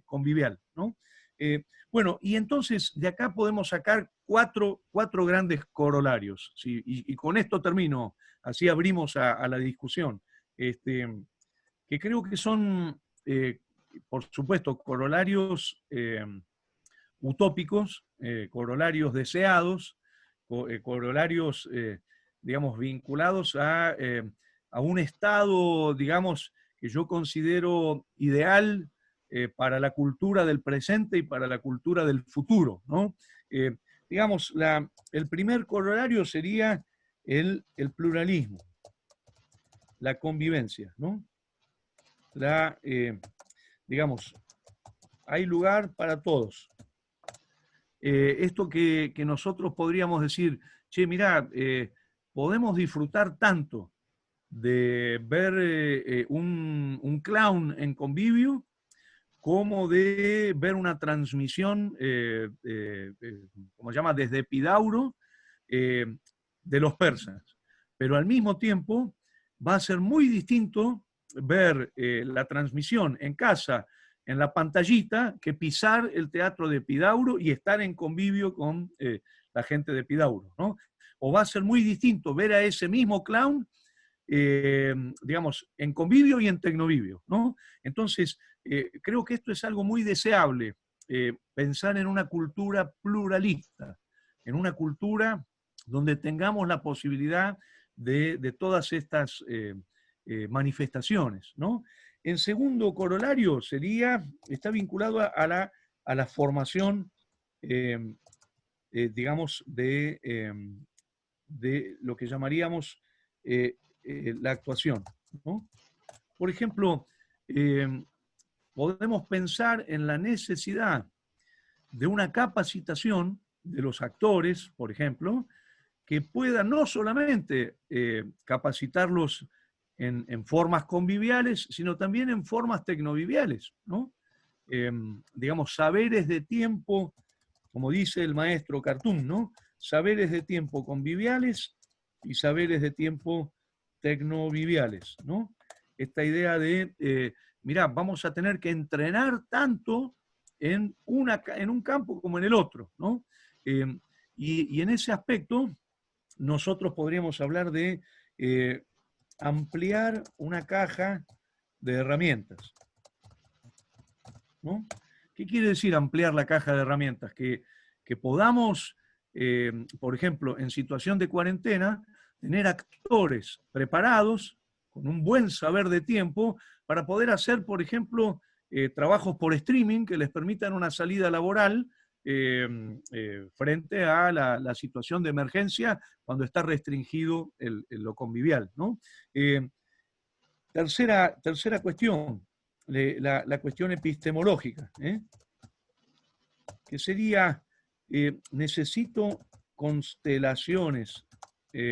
convivial, ¿no? Bueno, y entonces de acá podemos sacar cuatro grandes corolarios, ¿sí? Y con esto termino, así abrimos a la discusión, que creo que son, por supuesto, corolarios utópicos, corolarios deseados, corolarios, digamos, vinculados a un estado, digamos, que yo considero ideal para la cultura del presente y para la cultura del futuro, ¿no? Digamos, el primer corolario sería el pluralismo, la convivencia, ¿no? Digamos, hay lugar para todos. Esto que nosotros podríamos decir, che, mirá, podemos disfrutar tanto de ver un clown en convivio como de ver una transmisión, como se llama, desde Epidauro, de los persas. Pero al mismo tiempo va a ser muy distinto ver la transmisión en casa, en la pantallita, que pisar el teatro de Epidauro y estar en convivio con la gente de Epidauro, ¿no? O va a ser muy distinto ver a ese mismo clown, digamos, en convivio y en tecnovivio, ¿no? Entonces, creo que esto es algo muy deseable, pensar en una cultura pluralista, en una cultura donde tengamos la posibilidad de todas estas manifestaciones, ¿no? En segundo corolario está vinculado a la formación, digamos, de lo que llamaríamos la actuación, ¿no? Por ejemplo, podemos pensar en la necesidad de una capacitación de los actores, por ejemplo, que pueda no solamente capacitarlos en formas conviviales, sino también en formas tecnoviviales, ¿no? Digamos, saberes de tiempo, como dice el maestro Cartoon, ¿no? Saberes de tiempo conviviales y saberes de tiempo tecnoviviales, ¿no? Esta idea de, mirá, vamos a tener que entrenar tanto en un campo como en el otro, ¿no? Y en ese aspecto, nosotros podríamos hablar de ampliar una caja de herramientas, ¿no? ¿Qué quiere decir ampliar la caja de herramientas? Que podamos, por ejemplo, en situación de cuarentena, tener actores preparados, con un buen saber de tiempo, para poder hacer, por ejemplo, trabajos por streaming que les permitan una salida laboral frente a la situación de emergencia cuando está restringido lo convivial, ¿no? Tercera cuestión, la cuestión epistemológica, que sería necesito constelaciones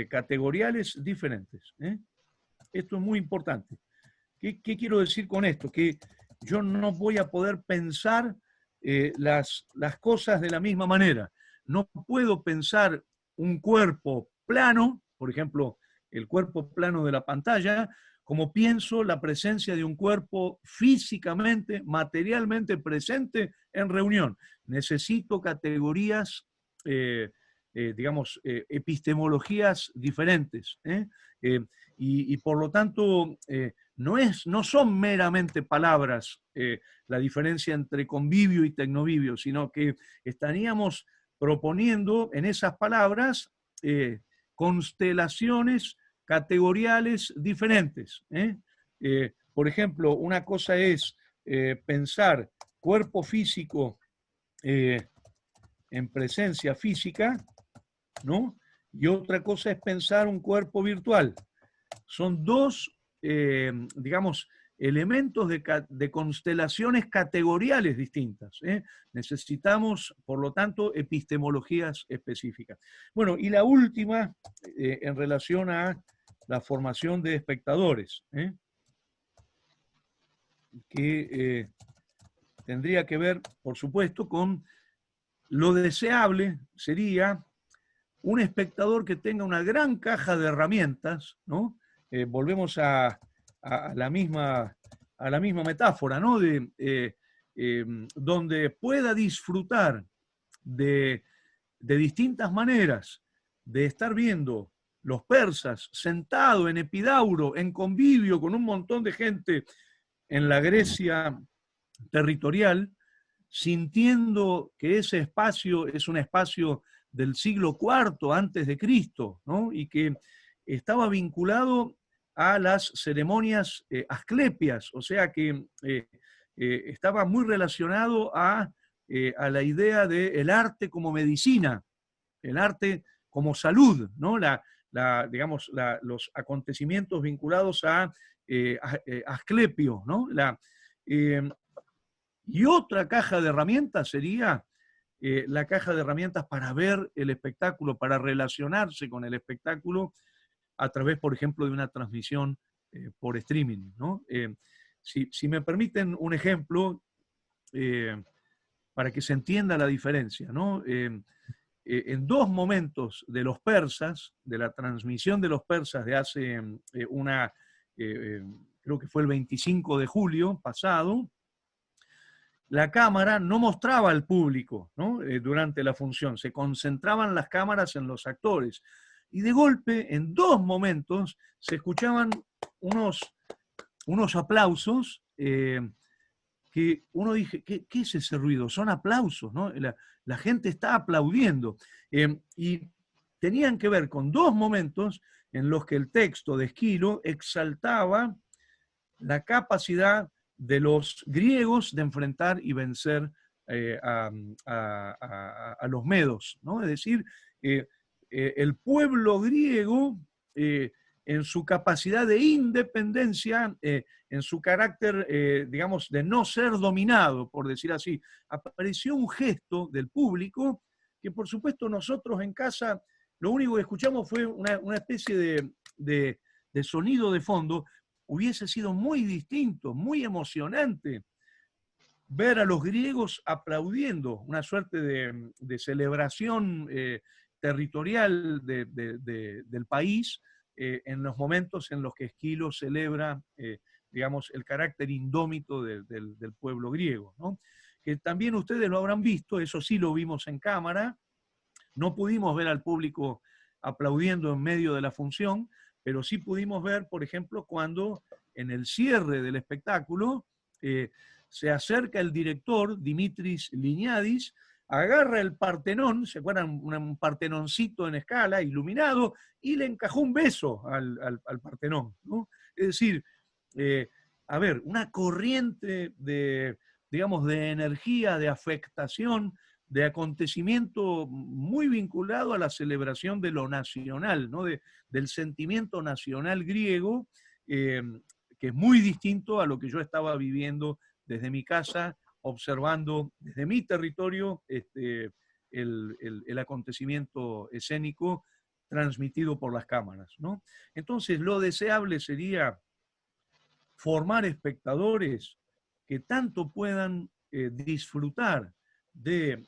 categoriales diferentes. Esto es muy importante. ¿Qué quiero decir con esto? Que yo no voy a poder pensar las cosas de la misma manera. No puedo pensar un cuerpo plano, por ejemplo, el cuerpo plano de la pantalla, como pienso la presencia de un cuerpo físicamente, materialmente presente en reunión. Necesito categorías, digamos, epistemologías diferentes. Y por lo tanto, no son meramente palabras la diferencia entre convivio y tecnovivio, sino que estaríamos proponiendo en esas palabras constelaciones categoriales diferentes. Por ejemplo, una cosa es pensar cuerpo físico en presencia física, ¿no? Y otra cosa es pensar un cuerpo virtual. Son dos, digamos, elementos de constelaciones categoriales distintas. Necesitamos, por lo tanto, epistemologías específicas. Bueno, y la última, en relación a la formación de espectadores, que tendría que ver, por supuesto, con lo deseable sería un espectador que tenga una gran caja de herramientas, ¿no? Volvemos a la misma metáfora, ¿no? Donde pueda disfrutar de, distintas maneras de estar viendo los persas sentado en Epidauro, en convivio con un montón de gente en la Grecia territorial, sintiendo que ese espacio es un espacio del siglo IV antes de Cristo, ¿no? Y que estaba vinculado a las ceremonias asclepias, o sea que estaba muy relacionado a la idea del arte como medicina, el arte como salud, ¿no? Digamos, los acontecimientos vinculados a Asclepio, ¿no? Y otra caja de herramientas sería la caja de herramientas para ver el espectáculo, para relacionarse con el espectáculo a través, por ejemplo, de una transmisión por streaming, ¿no? Si me permiten un ejemplo para que se entienda la diferencia, ¿no? En dos momentos de los persas, de la transmisión de los persas de hace creo que fue el 25 de julio pasado, la cámara no mostraba al público, ¿no? Durante la función, se concentraban las cámaras en los actores. Y de golpe, en dos momentos, se escuchaban unos aplausos que uno dije, ¿qué es ese ruido? Son aplausos, ¿no? La gente está aplaudiendo. Y tenían que ver con dos momentos en los que el texto de Esquilo exaltaba la capacidad de los griegos de enfrentar y vencer a los medos, ¿no? Es decir, el pueblo griego, en su capacidad de independencia, en su carácter, digamos, de no ser dominado, por decir así, apareció un gesto del público que, por supuesto, nosotros en casa, lo único que escuchamos fue una especie de sonido de fondo. Hubiese sido muy distinto, muy emocionante ver a los griegos aplaudiendo, una suerte de celebración territorial del país en los momentos en los que Esquilo celebra, digamos, el carácter indómito del pueblo griego, ¿no? Que también ustedes lo habrán visto, eso sí lo vimos en cámara, no pudimos ver al público aplaudiendo en medio de la función, pero sí pudimos ver, por ejemplo, cuando en el cierre del espectáculo se acerca el director, Dimitris Liniadis, agarra el Partenón, ¿se acuerdan? Un Partenoncito en escala, iluminado, y le encajó un beso al Partenón, ¿no? Es decir, a ver, una corriente digamos, de energía, de afectación, de acontecimiento muy vinculado a la celebración de lo nacional, ¿no? Del sentimiento nacional griego, que es muy distinto a lo que yo estaba viviendo desde mi casa, observando desde mi territorio el acontecimiento escénico transmitido por las cámaras, ¿no? Entonces, lo deseable sería formar espectadores que tanto puedan disfrutar de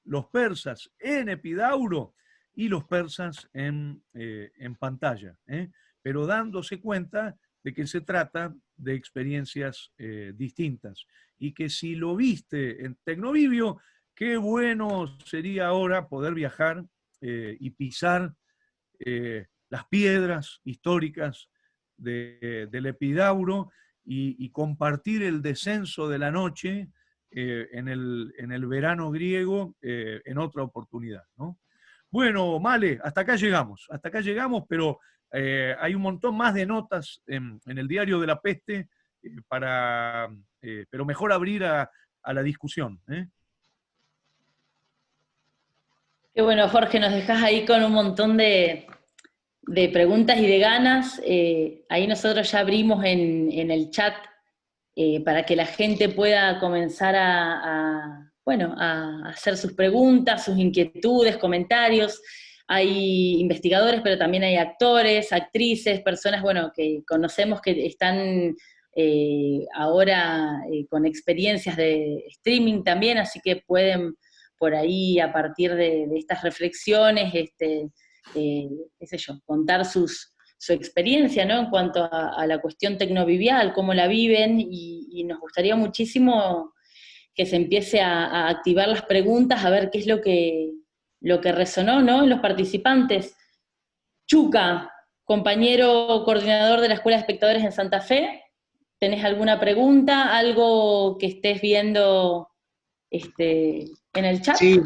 los persas en Epidauro y los persas en pantalla, pero dándose cuenta de que se trata de experiencias distintas y que si lo viste en Tecnovivio, qué bueno sería ahora poder viajar y pisar las piedras históricas del Epidauro y compartir el descenso de la noche en el verano griego en otra oportunidad, ¿no? Bueno, Male, hasta acá llegamos, pero hay un montón más de notas en el Diario de la Peste pero mejor abrir a la discusión, ¿eh? Qué bueno, Jorge, nos dejás ahí con un montón de preguntas y de ganas. Ahí nosotros ya abrimos en el chat para que la gente pueda comenzar bueno, a hacer sus preguntas, sus inquietudes, comentarios. Hay investigadores, pero también hay actores, actrices, personas, bueno, que conocemos que están ahora con experiencias de streaming también, así que pueden por ahí, a partir de estas reflexiones, qué sé yo, contar su experiencia, ¿no? En cuanto a la cuestión tecnovivial, cómo la viven, y nos gustaría muchísimo que se empiece a activar las preguntas, a ver qué es lo que resonó, ¿no? En los participantes. Chuca, compañero coordinador de la Escuela de Espectadores en Santa Fe, ¿tenés alguna pregunta, algo que estés viendo en el chat? Sí,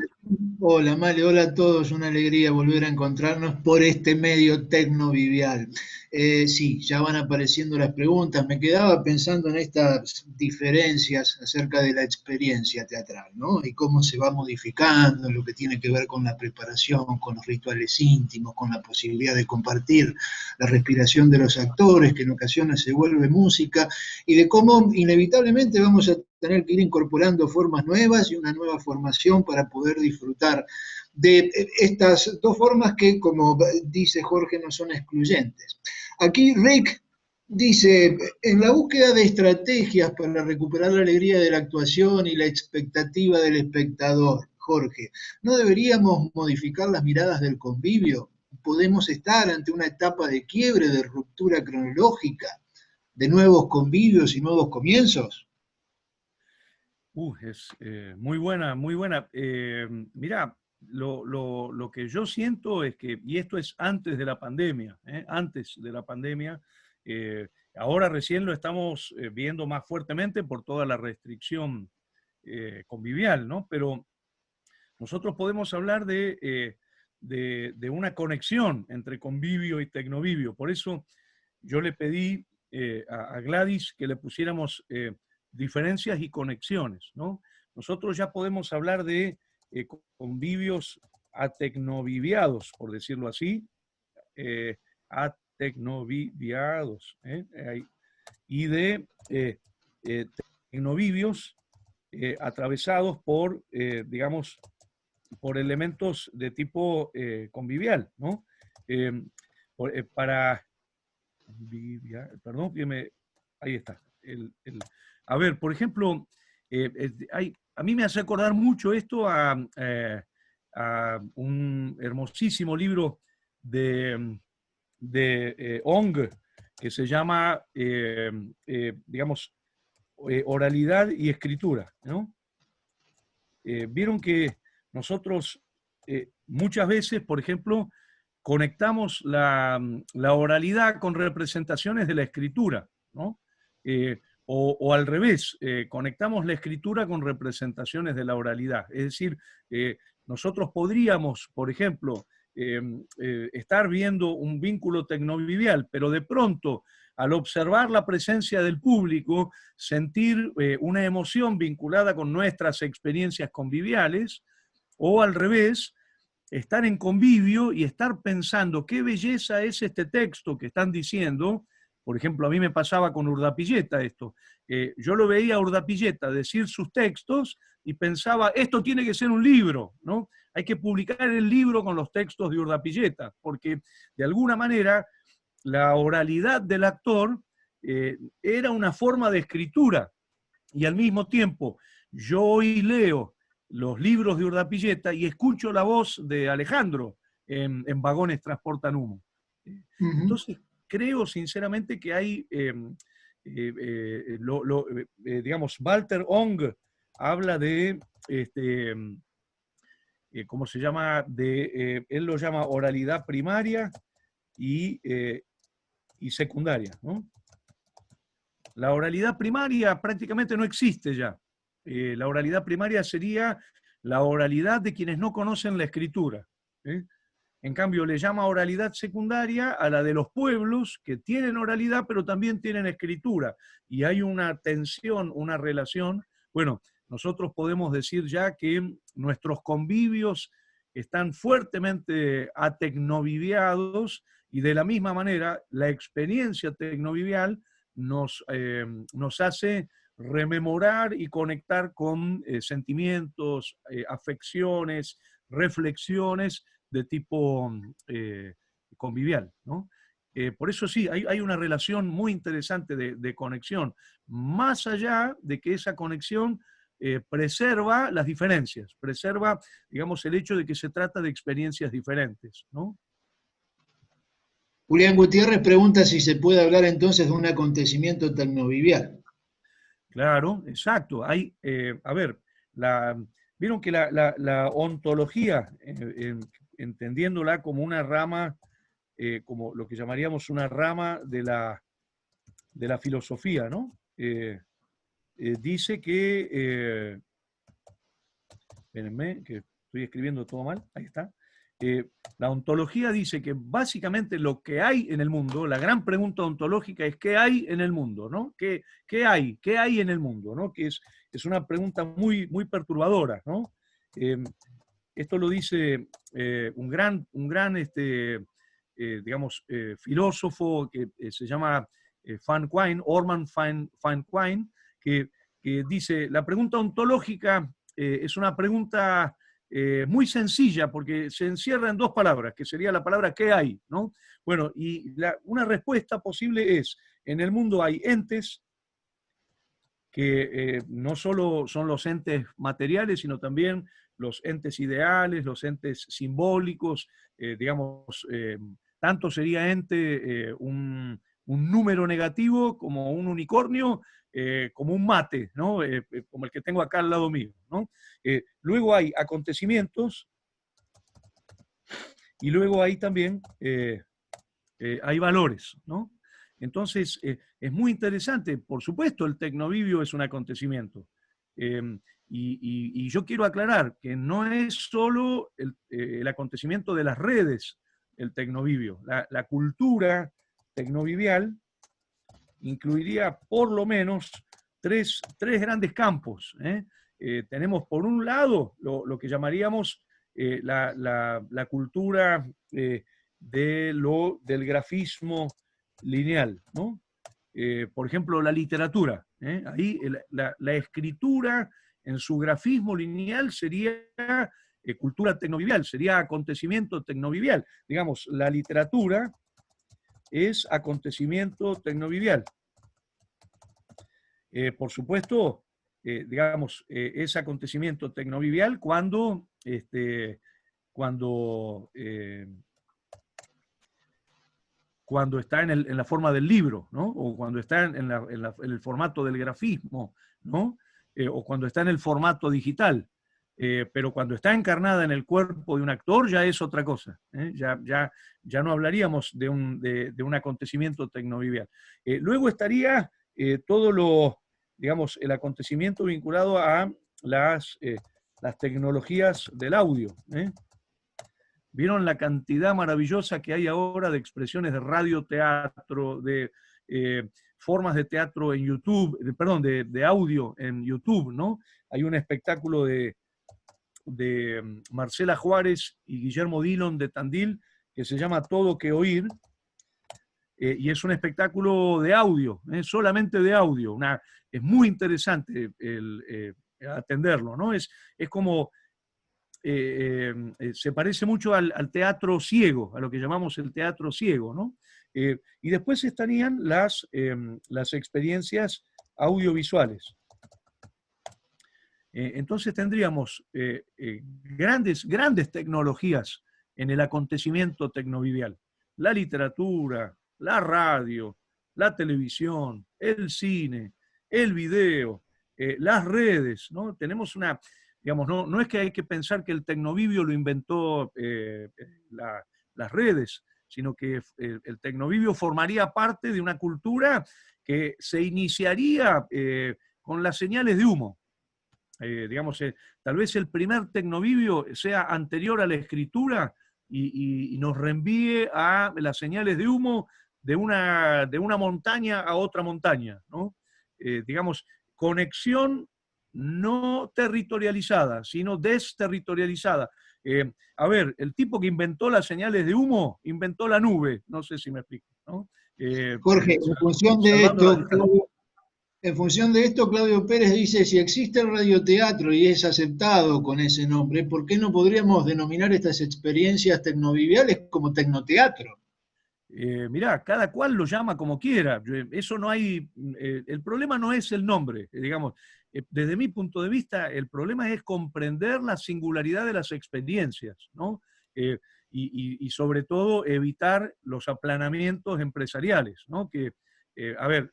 hola Male, hola a todos, una alegría volver a encontrarnos por este medio tecnovivial. Sí, ya van apareciendo las preguntas, me quedaba pensando en estas diferencias acerca de la experiencia teatral, ¿no? Y cómo se va modificando, lo que tiene que ver con la preparación, con los rituales íntimos, con la posibilidad de compartir la respiración de los actores, que en ocasiones se vuelve música, y de cómo inevitablemente vamos a tener que ir incorporando formas nuevas y una nueva formación para poder disfrutar de estas dos formas que, como dice Jorge, no son excluyentes. Aquí Rick dice, en la búsqueda de estrategias para recuperar la alegría de la actuación y la expectativa del espectador, Jorge, ¿no deberíamos modificar las miradas del convivio? ¿Podemos estar ante una etapa de quiebre, de ruptura cronológica, de nuevos convivios y nuevos comienzos? Es muy buena, muy buena. Mira, lo que yo siento es que, y esto es antes de la pandemia, antes de la pandemia, ahora recién lo estamos viendo más fuertemente por toda la restricción convivial, ¿no? Pero nosotros podemos hablar de una conexión entre convivio y tecnovivio. Por eso yo le pedí a Gladys que le pusiéramos diferencias y conexiones, ¿no? Nosotros ya podemos hablar de convivios atecnoviviados, por decirlo así, atecnoviviados, y de tecnovivios atravesados por, digamos, por elementos de tipo convivial, ¿no? Para perdón, ahí está. A ver, por ejemplo, a mí me hace acordar mucho esto a un hermosísimo libro de Ong, que se llama, digamos, Oralidad y Escritura, ¿no? Vieron que nosotros muchas veces, por ejemplo, conectamos la oralidad con representaciones de la escritura, ¿no? O al revés, conectamos la escritura con representaciones de la oralidad. Es decir, nosotros podríamos, por ejemplo, estar viendo un vínculo tecnovivial, pero de pronto, al observar la presencia del público, sentir una emoción vinculada con nuestras experiencias conviviales, o al revés, estar en convivio y estar pensando qué belleza es este texto que están diciendo. Por ejemplo, a mí me pasaba con Urdapilleta esto. Yo lo veía a Urdapilleta decir sus textos, y pensaba, esto tiene que ser un libro, ¿no? Hay que publicar el libro con los textos de Urdapilleta, porque de alguna manera la oralidad del actor era una forma de escritura, y al mismo tiempo yo hoy leo los libros de Urdapilleta y escucho la voz de Alejandro en Vagones Transportan Humo. Entonces, creo sinceramente que hay, digamos, Walter Ong habla de, ¿cómo se llama? Él lo llama oralidad primaria y secundaria, ¿no? La oralidad primaria prácticamente no existe ya. La oralidad primaria sería la oralidad de quienes no conocen la escritura. En cambio, le llama oralidad secundaria a la de los pueblos que tienen oralidad, pero también tienen escritura. Y hay una tensión, una relación. Bueno, nosotros podemos decir ya que nuestros convivios están fuertemente atecnoviviados y de la misma manera la experiencia tecnovivial nos hace rememorar y conectar con sentimientos, afecciones, reflexiones de tipo convivial, ¿no? Por eso sí, hay una relación muy interesante de conexión, más allá de que esa conexión preserva las diferencias, preserva, digamos, el hecho de que se trata de experiencias diferentes, ¿no? Julián Gutiérrez pregunta si se puede hablar entonces de un acontecimiento tecnovivial. Claro, exacto. Hay, a ver, vieron que la ontología, entendiéndola como una rama, como lo que llamaríamos una rama de la filosofía, ¿no? Dice que, espérenme, que estoy escribiendo todo mal, ahí está. La ontología dice que básicamente lo que hay en el mundo, la gran pregunta ontológica es ¿qué hay en el mundo? ¿No? ¿Qué hay? ¿Qué hay en el mundo? ¿No? Que es una pregunta muy, muy perturbadora, ¿no? Esto lo dice un gran digamos, filósofo que se llama Orman van Quine, que dice, la pregunta ontológica es una pregunta muy sencilla porque se encierra en dos palabras, que sería la palabra ¿qué hay? ¿No? Bueno, y una respuesta posible es, en el mundo hay entes que no solo son los entes materiales, sino también los entes ideales, los entes simbólicos, digamos, tanto sería ente un número negativo como un unicornio, como un mate, ¿no? Como el que tengo acá al lado mío, ¿no? Luego hay acontecimientos y luego hay también hay valores, ¿no? Entonces, es muy interesante. Por supuesto, el tecnovivio es un acontecimiento. Y yo quiero aclarar que no es solo el acontecimiento de las redes el tecnovivio. La cultura tecnovivial incluiría por lo menos tres grandes campos. Tenemos por un lado lo que llamaríamos la cultura del grafismo lineal, ¿no? Por ejemplo, la literatura. Ahí la escritura en su grafismo lineal sería cultura tecnovivial, sería acontecimiento tecnovivial. Digamos, la literatura es acontecimiento tecnovivial. Por supuesto, digamos, es acontecimiento tecnovivial cuando está en la forma del libro, ¿no? O cuando está en el formato del grafismo, ¿no? O cuando está en el formato digital. Pero cuando está encarnada en el cuerpo de un actor ya es otra cosa. Ya no hablaríamos de un acontecimiento tecnovivial. Luego estaría digamos, el acontecimiento vinculado a las tecnologías del audio. ¿Vieron la cantidad maravillosa que hay ahora de expresiones de radioteatro, de formas de teatro en YouTube, perdón, de audio en YouTube, ¿no? Hay un espectáculo de Marcela Juárez y Guillermo Dillon de Tandil que se llama Todo que Oír, y es un espectáculo de audio, solamente de audio. Es muy interesante atenderlo, ¿no? Es como, se parece mucho al teatro ciego, a lo que llamamos el teatro ciego, ¿no? Y después estarían las experiencias audiovisuales. Entonces tendríamos grandes tecnologías en el acontecimiento tecnovivial. La literatura, la radio, la televisión, el cine, el video, las redes, ¿no? Tenemos una, digamos, no es que hay que pensar que el tecnovivio lo inventó las redes, sino que el tecnovivio formaría parte de una cultura que se iniciaría con las señales de humo. Digamos, tal vez el primer tecnovivio sea anterior a la escritura y nos reenvíe a las señales de humo de una montaña a otra montaña, ¿no? Digamos, conexión no territorializada, sino desterritorializada. A ver, el tipo que inventó las señales de humo, inventó la nube, no sé si me explico, ¿no? Jorge, en función de esto, en función de esto, Claudio Pérez dice, si existe el radioteatro y es aceptado con ese nombre, ¿por qué no podríamos denominar estas experiencias tecnoviviales como tecnoteatro? Mirá, cada cual lo llama como quiera. Eso no hay. El problema no es el nombre, digamos. Desde mi punto de vista, el problema es comprender la singularidad de las experiencias, ¿no? Y sobre todo evitar los aplanamientos empresariales, ¿no? A ver,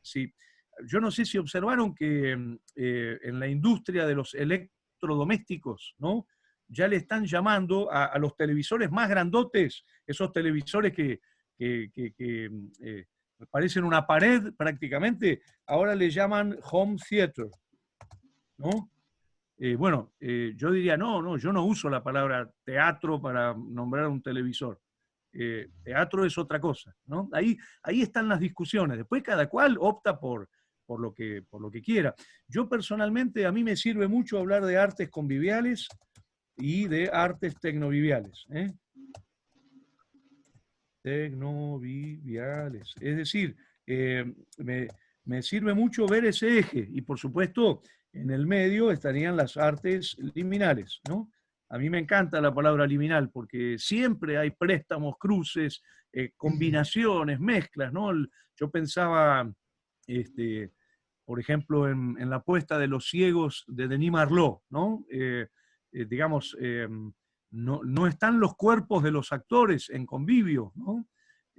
yo no sé si observaron que en la industria de los electrodomésticos, ¿no? Ya le están llamando a los televisores más grandotes, esos televisores que parecen una pared prácticamente, ahora le llaman home theater, ¿no? Bueno, yo diría, no, yo no uso la palabra teatro para nombrar un televisor. Teatro es otra cosa, ¿no? Ahí están las discusiones. Después cada cual opta por lo que quiera. Yo personalmente, a mí me sirve mucho hablar de artes conviviales y de artes tecnoviviales, ¿eh? Tecnoviviales. Es decir, me sirve mucho ver ese eje y por supuesto en el medio estarían las artes liminales, ¿no? A mí me encanta la palabra liminal porque siempre hay préstamos, cruces, combinaciones, mezclas, ¿no? Yo pensaba, por ejemplo, en la puesta de Los ciegos de Denis Marlot, ¿no? Digamos, no están los cuerpos de los actores en convivio, ¿no?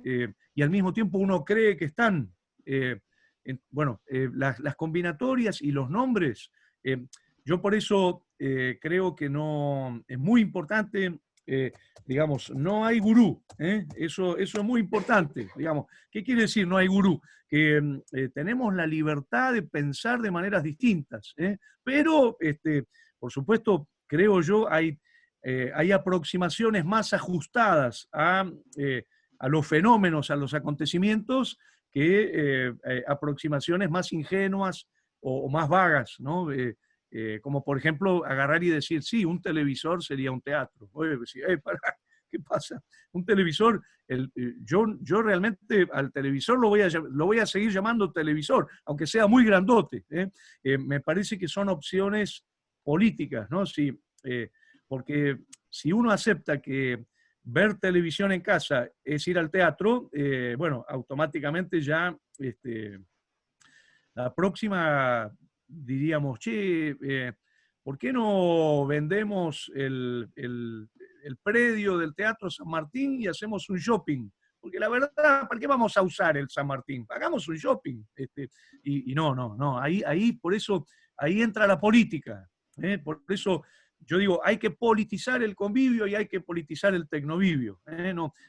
Y al mismo tiempo uno cree que están. Las combinatorias y los nombres, yo por eso creo que no es muy importante, digamos, no hay gurú, eso es muy importante, digamos. ¿Qué quiere decir no hay gurú? Que tenemos la libertad de pensar de maneras distintas, pero, por supuesto, creo yo, hay aproximaciones más ajustadas a los fenómenos, a los acontecimientos, que aproximaciones más ingenuas o más vagas, ¿no? Como por ejemplo agarrar y decir, sí, un televisor sería un teatro. Oye, ¿qué pasa? Un televisor, yo realmente al televisor lo voy a seguir llamando televisor, aunque sea muy grandote. Me parece que son opciones políticas, ¿no? Porque si uno acepta que ver televisión en casa es ir al teatro, bueno, automáticamente ya la próxima diríamos, che, ¿por qué no vendemos el predio del Teatro San Martín y hacemos un shopping? Porque la verdad, ¿para qué vamos a usar el San Martín? Hagamos un shopping. Y no, ahí por eso, ahí entra la política. Por eso yo digo, hay que politizar el convivio y hay que politizar el tecnovivio.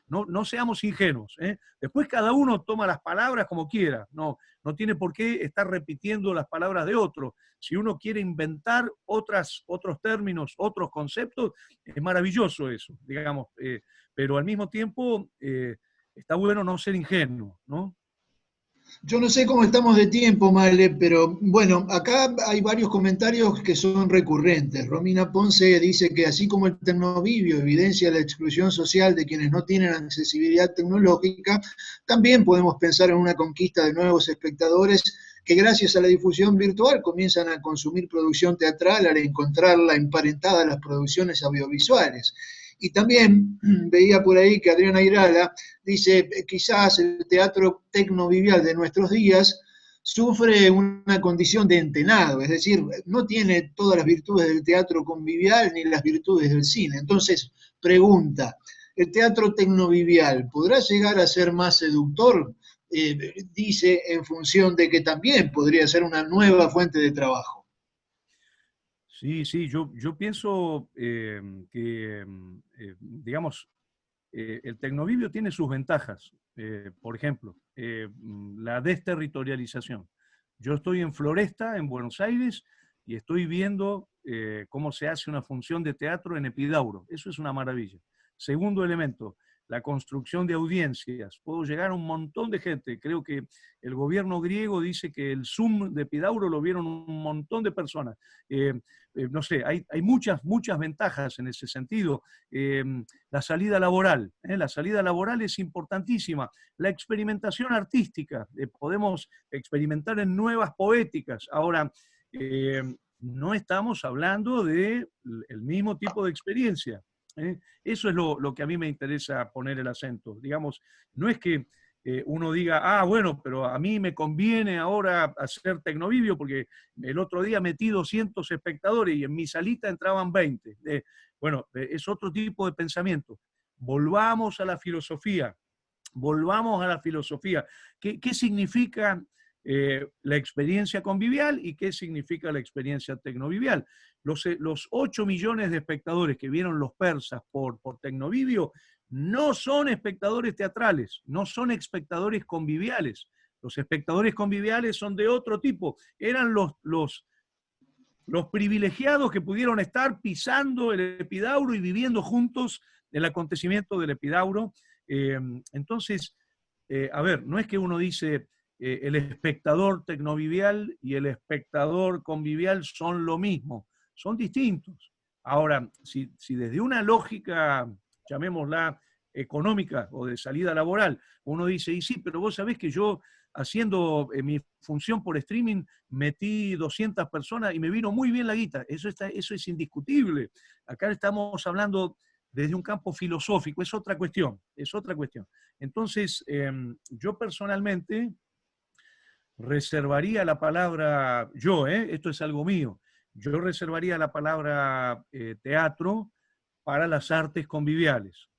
No seamos ingenuos. Después cada uno toma las palabras como quiera. No tiene por qué estar repitiendo las palabras de otro. Si uno quiere inventar otros términos, otros conceptos, es maravilloso eso, digamos. Pero al mismo tiempo está bueno no ser ingenuo, ¿no? Yo no sé cómo estamos de tiempo, Male, pero bueno, acá hay varios comentarios que son recurrentes. Romina Ponce dice que así como el tecnovivio evidencia la exclusión social de quienes no tienen accesibilidad tecnológica, también podemos pensar en una conquista de nuevos espectadores que gracias a la difusión virtual comienzan a consumir producción teatral al encontrarla emparentada a las producciones audiovisuales. Y también veía por ahí que Adriana Irala dice, quizás el teatro tecnovivial de nuestros días sufre una condición de entenado, es decir, no tiene todas las virtudes del teatro convivial ni las virtudes del cine. Entonces, pregunta, ¿el teatro tecnovivial podrá llegar a ser más seductor? Dice en función de que también podría ser una nueva fuente de trabajo. Sí, sí, yo pienso que, digamos, el tecnovivio tiene sus ventajas. Por ejemplo, la desterritorialización. Yo estoy en Floresta, en Buenos Aires, y estoy viendo cómo se hace una función de teatro en Epidauro. Eso es una maravilla. Segundo elemento, la construcción de audiencias. Puedo llegar a un montón de gente. Creo que el gobierno griego dice que el Zoom de Epidauro lo vieron un montón de personas. No sé, hay muchas ventajas en ese sentido. La salida laboral. La salida laboral es importantísima. La experimentación artística. Podemos experimentar en nuevas poéticas. Ahora, no estamos hablando del mismo tipo de experiencia. Eso es lo que a mí me interesa poner el acento. Digamos, no es que uno diga, bueno, pero a mí me conviene ahora hacer tecnovivio porque el otro día metí 200 espectadores y en mi salita entraban 20. Bueno, es otro tipo de pensamiento. Volvamos a la filosofía. Volvamos a la filosofía. ¿Qué significa la experiencia convivial y qué significa la experiencia tecnovivial? Los 8 millones de espectadores que vieron Los Persas por Tecnovivio no son espectadores teatrales, no son espectadores conviviales. Los espectadores conviviales son de otro tipo. Eran los privilegiados que pudieron estar pisando el Epidauro y viviendo juntos el acontecimiento del Epidauro. Entonces, a ver, no es que uno dice el espectador tecnovivial y el espectador convivial son lo mismo, son distintos. Ahora, si desde una lógica, llamémosla económica o de salida laboral, uno dice, y sí, pero vos sabés que yo haciendo mi función por streaming metí 200 personas y me vino muy bien la guita. Eso es indiscutible. Acá estamos hablando desde un campo filosófico, es otra cuestión, es otra cuestión. Entonces, yo personalmente reservaría la palabra, esto es algo mío, yo reservaría la palabra teatro para las artes conviviales,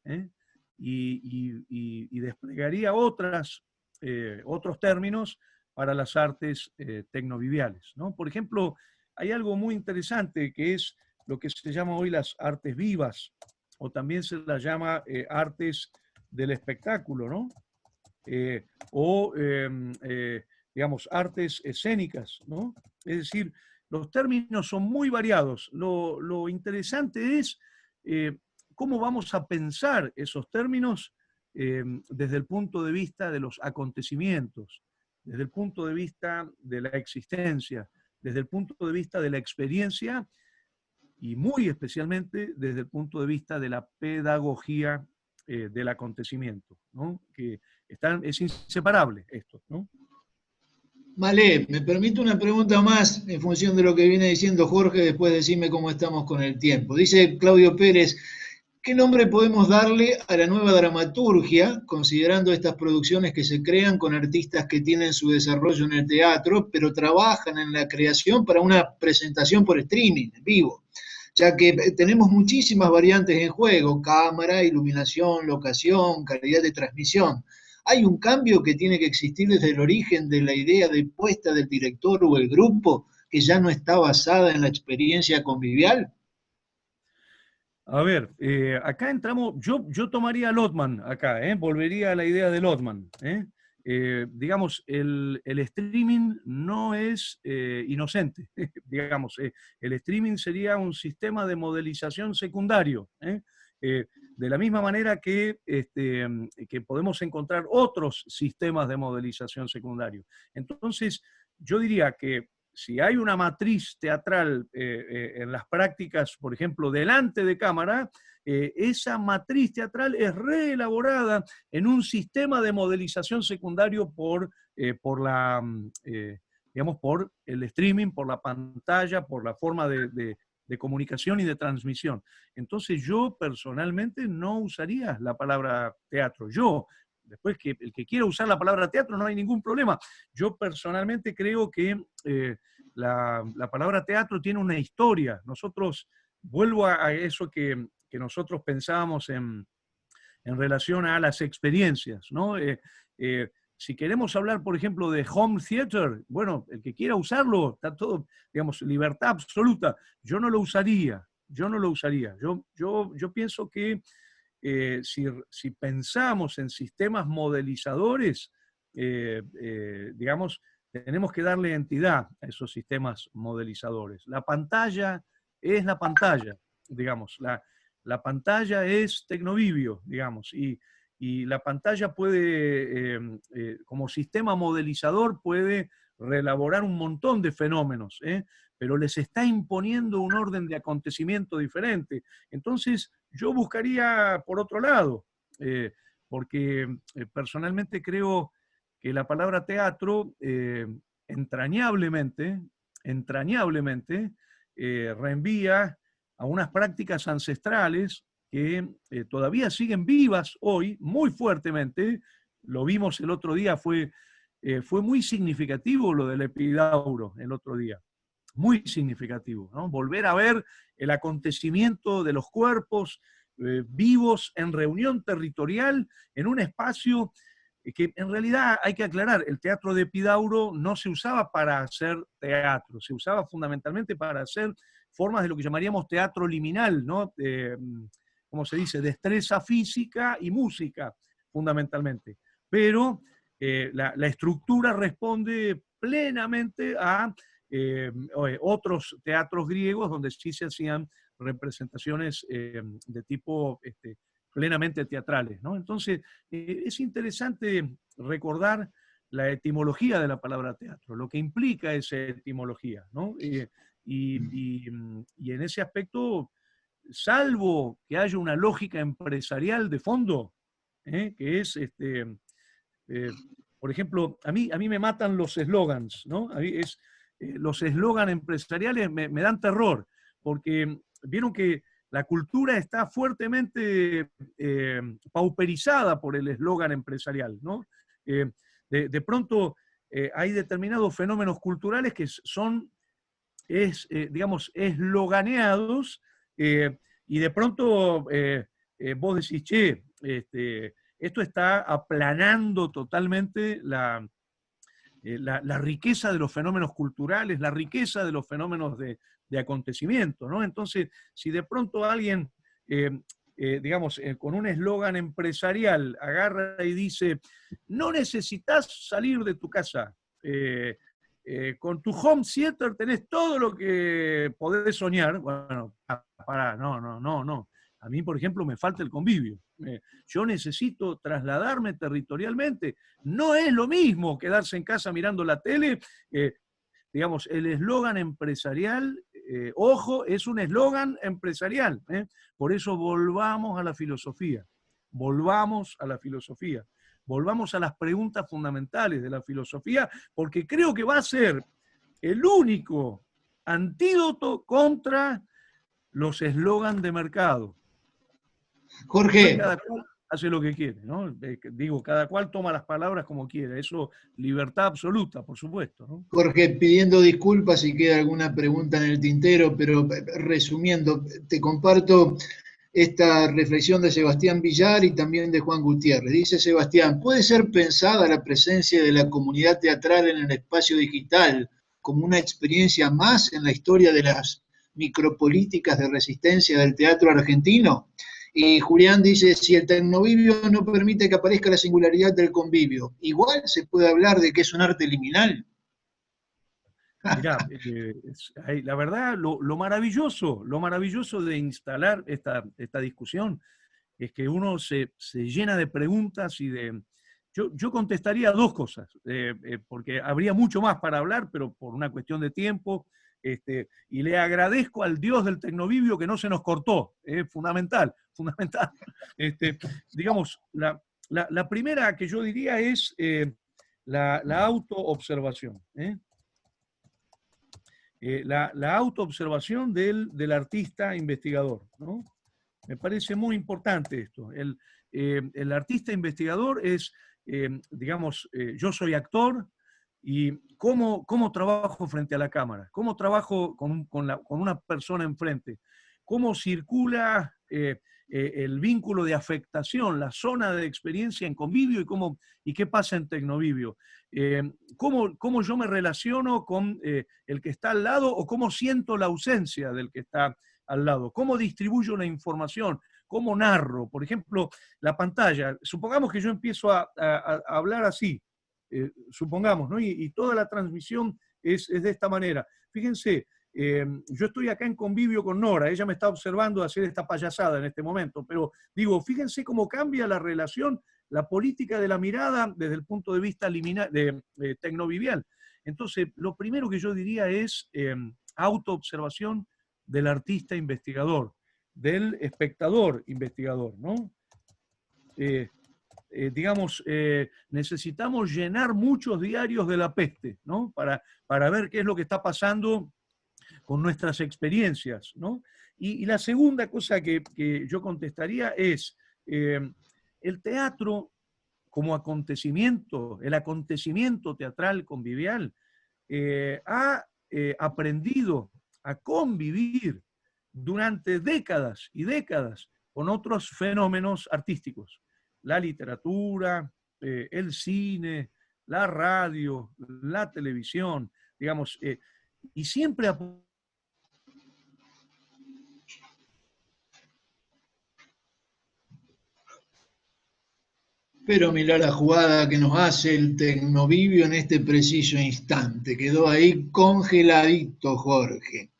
y desplegaría otros términos para las artes tecnoviviales, ¿no? Por ejemplo, hay algo muy interesante que es lo que se llama hoy las artes vivas, o también se las llama artes del espectáculo, ¿no? Digamos, artes escénicas, ¿no? Es decir, los términos son muy variados. Lo interesante es cómo vamos a pensar esos términos desde el punto de vista de los acontecimientos, desde el punto de vista de la existencia, desde el punto de vista de la experiencia y muy especialmente desde el punto de vista de la pedagogía del acontecimiento, ¿no? Que es inseparable esto, ¿no? Malé, me permite una pregunta más en función de lo que viene diciendo Jorge, después decime cómo estamos con el tiempo. Dice Claudio Pérez, ¿qué nombre podemos darle a la nueva dramaturgia, considerando estas producciones que se crean con artistas que tienen su desarrollo en el teatro, pero trabajan en la creación para una presentación por streaming, en vivo? Ya que tenemos muchísimas variantes en juego, cámara, iluminación, locación, calidad de transmisión. ¿Hay un cambio que tiene que existir desde el origen de la idea de puesta del director o el grupo que ya no está basada en la experiencia convivial? A ver, acá entramos, yo tomaría Lotman acá, volvería a la idea de Lotman. Digamos, el streaming no es inocente, digamos, el streaming sería un sistema de modelización secundario, de la misma manera que podemos encontrar otros sistemas de modelización secundario. Entonces, yo diría que si hay una matriz teatral en las prácticas, por ejemplo, delante de cámara, esa matriz teatral es reelaborada en un sistema de modelización secundario por digamos, por el streaming, por la pantalla, por la forma de comunicación y de transmisión. Entonces yo personalmente no usaría la palabra teatro. Yo, después que el que quiera usar la palabra teatro no hay ningún problema. Yo personalmente creo que la palabra teatro tiene una historia. Nosotros, vuelvo a eso que nosotros pensábamos en relación a las experiencias, ¿no? Si queremos hablar, por ejemplo, de home theater, bueno, el que quiera usarlo, está todo, digamos, libertad absoluta. Yo no lo usaría, yo no lo usaría. Yo pienso que si pensamos en sistemas modelizadores, digamos, tenemos que darle entidad a esos sistemas modelizadores. La pantalla es la pantalla, digamos, la pantalla es Tecnovivio, digamos, y la pantalla puede, como sistema modelizador, puede reelaborar un montón de fenómenos, pero les está imponiendo un orden de acontecimiento diferente. Entonces, yo buscaría por otro lado, porque personalmente creo que la palabra teatro entrañablemente reenvía a unas prácticas ancestrales que todavía siguen vivas hoy muy fuertemente. Lo vimos el otro día, fue muy significativo lo del Epidauro el otro día. Muy significativo, ¿no? Volver a ver el acontecimiento de los cuerpos vivos en reunión territorial en un espacio que en realidad hay que aclarar, el teatro de Epidauro no se usaba para hacer teatro, se usaba fundamentalmente para hacer formas de lo que llamaríamos teatro liminal, ¿no? ¿Cómo se dice? Destreza física y música, fundamentalmente. Pero la estructura responde plenamente a otros teatros griegos donde sí se hacían representaciones de tipo plenamente teatrales, ¿no? Entonces, es interesante recordar la etimología de la palabra teatro, lo que implica esa etimología, ¿no? Y en ese aspecto, salvo que haya una lógica empresarial de fondo, que es, por ejemplo, a mí me matan los eslogans, ¿no? A mí los eslogans empresariales me dan terror, porque vieron que la cultura está fuertemente pauperizada por el eslogan empresarial, ¿no? De pronto hay determinados fenómenos culturales que son, digamos, esloganeados y de pronto vos decís, che, esto está aplanando totalmente la riqueza de los fenómenos culturales, la riqueza de los fenómenos de acontecimiento, ¿no? Entonces, si de pronto alguien, digamos, con un eslogan empresarial agarra y dice, no necesitas salir de tu casa, con tu home theater tenés todo lo que podés soñar, bueno, pará, no. A mí, por ejemplo, me falta el convivio. Yo necesito trasladarme territorialmente. No es lo mismo quedarse en casa mirando la tele. Digamos, el eslogan empresarial, ojo, es un eslogan empresarial. Por eso volvamos a la filosofía. Volvamos a la filosofía. Volvamos a las preguntas fundamentales de la filosofía, porque creo que va a ser el único antídoto contra los eslogans de mercado. Jorge. Cada cual hace lo que quiere, ¿no? Digo, cada cual toma las palabras como quiere. Eso, libertad absoluta, por supuesto, ¿no? Jorge, pidiendo disculpas si queda alguna pregunta en el tintero, pero resumiendo, te comparto esta reflexión de Sebastián Villar y también de Juan Gutiérrez. Dice Sebastián, ¿puede ser pensada la presencia de la comunidad teatral en el espacio digital como una experiencia más en la historia de las micropolíticas de resistencia del teatro argentino? Y Julián dice, si el tecnovivio no permite que aparezca la singularidad del convivio, igual se puede hablar de que es un arte liminal. Mirá, la verdad, lo maravilloso de instalar esta discusión es que uno se llena de preguntas y de... Yo contestaría dos cosas, porque habría mucho más para hablar, pero por una cuestión de tiempo, y le agradezco al Dios del tecnovivio que no se nos cortó, fundamental. Digamos, la primera que yo diría es la autoobservación. la autoobservación del artista investigador, ¿no? Me parece muy importante esto. El artista investigador es, digamos, yo soy actor y cómo trabajo frente a la cámara, cómo trabajo con una persona enfrente, cómo circula el vínculo de afectación, la zona de experiencia en convivio y qué pasa en tecnovivio. Cómo yo me relaciono con el que está al lado o cómo siento la ausencia del que está al lado, cómo distribuyo la información, cómo narro. Por ejemplo, la pantalla. Supongamos que yo empiezo a hablar así, supongamos, ¿no? Y toda la transmisión es de esta manera. Fíjense, yo estoy acá en convivio con Nora, ella me está observando hacer esta payasada en este momento, pero digo, fíjense cómo cambia la relación, la política de la mirada desde el punto de vista tecnovivial. Entonces, lo primero que yo diría es autoobservación del artista investigador, del espectador investigador, ¿no? Digamos, necesitamos llenar muchos diarios de la peste, ¿no? Para ver qué es lo que está pasando con nuestras experiencias, ¿no? Y la segunda cosa que yo contestaría es, el teatro como acontecimiento, el acontecimiento teatral convivial, ha aprendido a convivir durante décadas y décadas con otros fenómenos artísticos. La literatura, el cine, la radio, la televisión, digamos, y siempre Pero mirá la jugada que nos hace el Tecnovivio en este preciso instante. Quedó ahí congeladito, Jorge.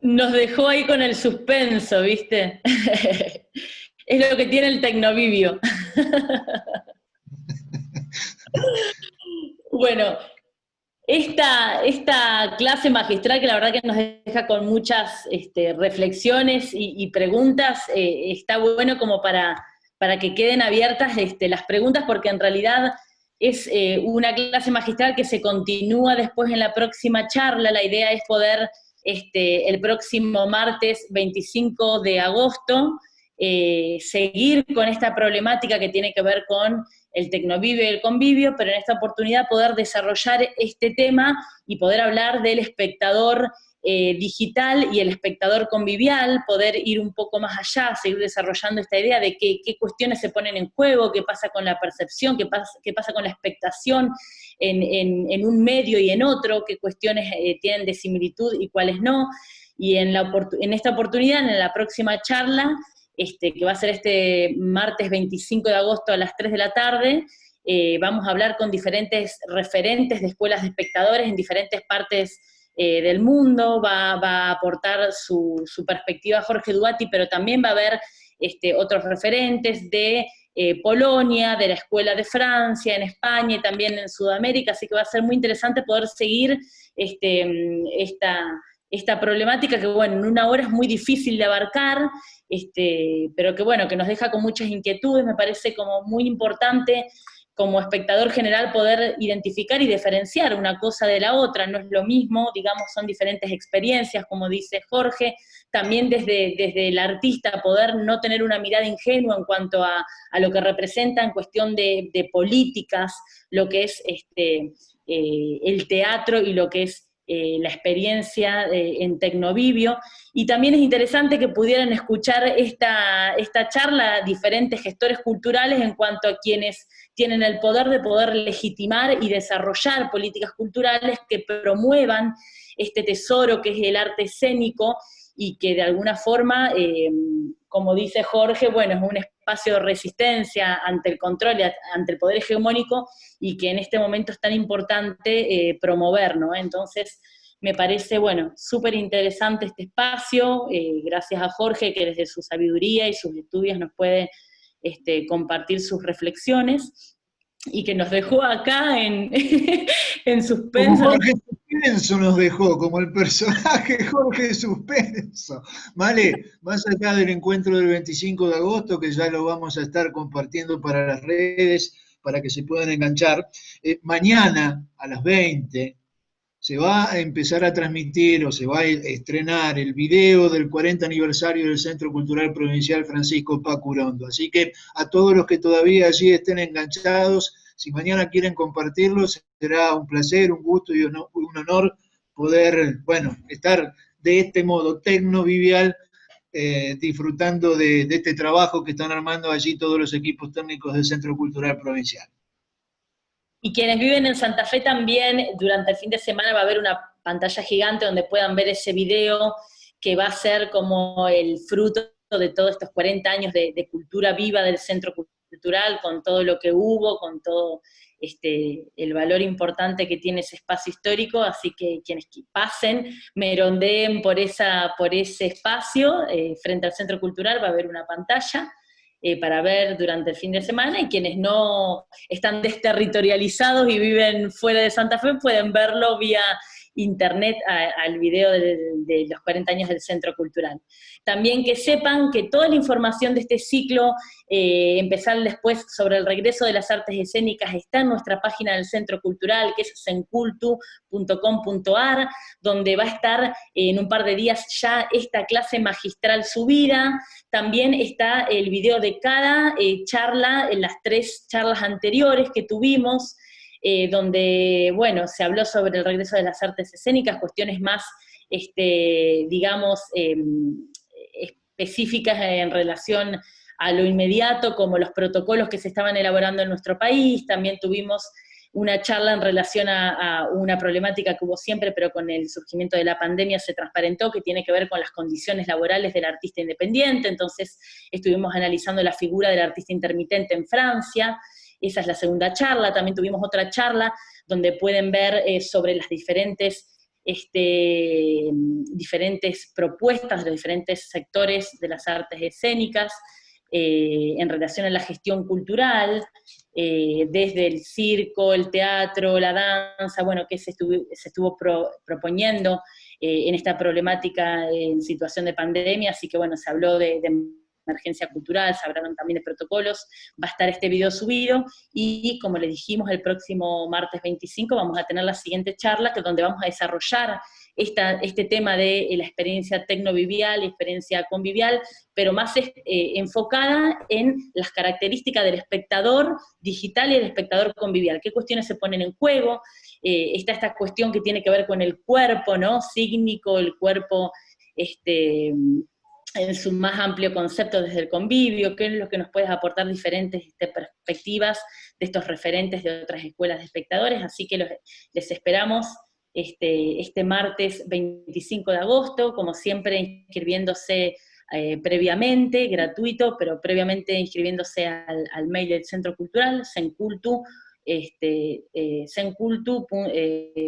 Nos dejó ahí con el suspenso, ¿viste? Es lo que tiene el tecnovivio. Bueno, esta clase magistral que la verdad que nos deja con muchas reflexiones y preguntas, está bueno como para que queden abiertas las preguntas, porque en realidad es una clase magistral que se continúa después en la próxima charla. La idea es poder el próximo martes 25 de agosto seguir con esta problemática que tiene que ver con el tecnovivio y el convivio, pero en esta oportunidad poder desarrollar este tema y poder hablar del espectador digital y el espectador convivial, poder ir un poco más allá, seguir desarrollando esta idea de qué cuestiones se ponen en juego, qué pasa con la percepción, qué pasa con la expectación en un medio y en otro, qué cuestiones tienen de similitud y cuáles no. Y en esta oportunidad, en la próxima charla, que va a ser este martes 25 de agosto a las 3 de la tarde, vamos a hablar con diferentes referentes de escuelas de espectadores en diferentes partes del mundo. Va a aportar su perspectiva Jorge Duati, pero también va a haber otros referentes de Polonia, de la Escuela de Francia, en España y también en Sudamérica, así que va a ser muy interesante poder seguir esta problemática que, bueno, en una hora es muy difícil de abarcar, pero que, bueno, que nos deja con muchas inquietudes. Me parece como muy importante como espectador general poder identificar y diferenciar una cosa de la otra. No es lo mismo, digamos, son diferentes experiencias, como dice Jorge. También desde el artista poder no tener una mirada ingenua en cuanto a lo que representa en cuestión de políticas, lo que es el teatro y lo que es la experiencia en Tecnovivio. Y también es interesante que pudieran escuchar esta charla diferentes gestores culturales en cuanto a quienes tienen el poder de poder legitimar y desarrollar políticas culturales que promuevan este tesoro que es el arte escénico y que de alguna forma, como dice Jorge, bueno, es un espacio de resistencia ante el control y ante el poder hegemónico, y que en este momento es tan importante promover, ¿no? Entonces, me parece, bueno, súper interesante este espacio. Gracias a Jorge, que desde su sabiduría y sus estudios nos puede compartir sus reflexiones, y que nos dejó acá en suspenso. Como Jorge Suspenso nos dejó, como el personaje Jorge Suspenso. Vale, más allá del encuentro del 25 de agosto, que ya lo vamos a estar compartiendo para las redes, para que se puedan enganchar, mañana a las 20, se va a empezar a transmitir o se va a estrenar el video del 40 aniversario del Centro Cultural Provincial Francisco Paco Urondo. Así que a todos los que todavía allí estén enganchados, si mañana quieren compartirlo, será un placer, un gusto y un honor poder, bueno, estar de este modo tecnovivial, disfrutando de este trabajo que están armando allí todos los equipos técnicos del Centro Cultural Provincial. Y quienes viven en Santa Fe también, durante el fin de semana va a haber una pantalla gigante donde puedan ver ese video que va a ser como el fruto de todos estos 40 años de cultura viva del Centro Cultural, con todo lo que hubo, con todo el valor importante que tiene ese espacio histórico, así que quienes pasen, merondeen por ese espacio, frente al Centro Cultural va a haber una pantalla, para ver durante el fin de semana, y quienes no están desterritorializados y viven fuera de Santa Fe pueden verlo vía internet al video de los 40 años del Centro Cultural. También que sepan que toda la información de este ciclo, empezar después sobre el regreso de las artes escénicas, está en nuestra página del Centro Cultural, que es sencultu.com.ar, donde va a estar en un par de días ya esta clase magistral subida. También está el video de cada charla, en las 3 charlas anteriores que tuvimos, donde, bueno, se habló sobre el regreso de las artes escénicas, cuestiones más, digamos, específicas en relación a lo inmediato, como los protocolos que se estaban elaborando en nuestro país. También tuvimos una charla en relación a una problemática que hubo siempre, pero con el surgimiento de la pandemia se transparentó, que tiene que ver con las condiciones laborales del artista independiente. Entonces estuvimos analizando la figura del artista intermitente en Francia. Esa es la segunda charla. También tuvimos otra charla donde pueden ver sobre las diferentes propuestas de diferentes sectores de las artes escénicas, en relación a la gestión cultural, desde el circo, el teatro, la danza, bueno, que se estuvo proponiendo en esta problemática en situación de pandemia. Así que bueno, se habló de emergencia cultural, se hablaron también de protocolos. Va a estar este video subido, y como le dijimos, el próximo martes 25 vamos a tener la siguiente charla, que donde vamos a desarrollar este tema de la experiencia tecnovivial y experiencia convivial, pero más enfocada en las características del espectador digital y del espectador convivial. ¿Qué cuestiones se ponen en juego? Está esta cuestión que tiene que ver con el cuerpo, ¿no? Sígnico, el cuerpo, en su más amplio concepto desde el convivio, qué es lo que nos puede aportar diferentes perspectivas de estos referentes de otras escuelas de espectadores. Así que les esperamos este martes 25 de agosto, como siempre inscribiéndose previamente, gratuito, pero previamente inscribiéndose al mail del Centro Cultural, sencultu, sencultu,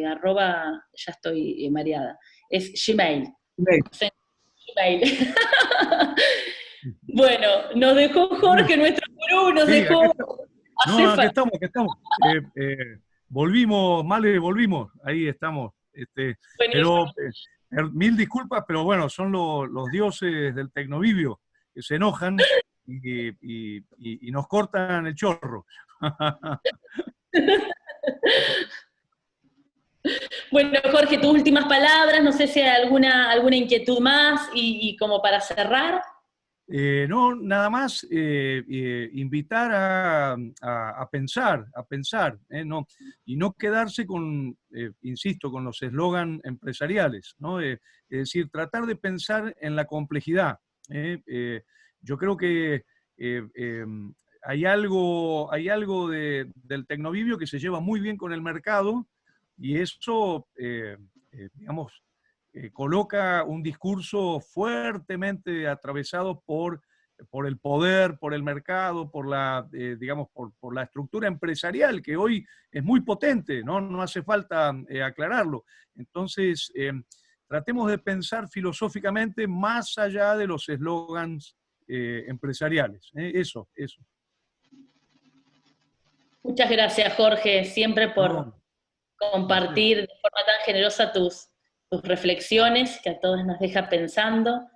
arroba, ya estoy mareada, es Gmail. Gmail. Bueno, nos dejó Jorge, nuestro gurú, nos dejó... No, aquí estamos. Volvimos, Male, volvimos, ahí estamos. Pero mil disculpas, pero bueno, son los dioses del tecnovivio que se enojan y nos cortan el chorro. Bueno, Jorge, tus últimas palabras, no sé si hay alguna inquietud más, y como para cerrar. No, nada más invitar a pensar, ¿no? Y no quedarse con, insisto, con los eslogan empresariales, ¿no? Es decir, tratar de pensar en la complejidad. Yo creo que hay algo del tecnovivio que se lleva muy bien con el mercado, y eso, digamos, coloca un discurso fuertemente atravesado por el poder, por el mercado, por la, digamos, por la estructura empresarial, que hoy es muy potente, no hace falta aclararlo. Entonces, tratemos de pensar filosóficamente más allá de los eslogans empresariales. Eso. Muchas gracias, Jorge, siempre por compartir de forma tan generosa tus reflexiones, que a todos nos deja pensando.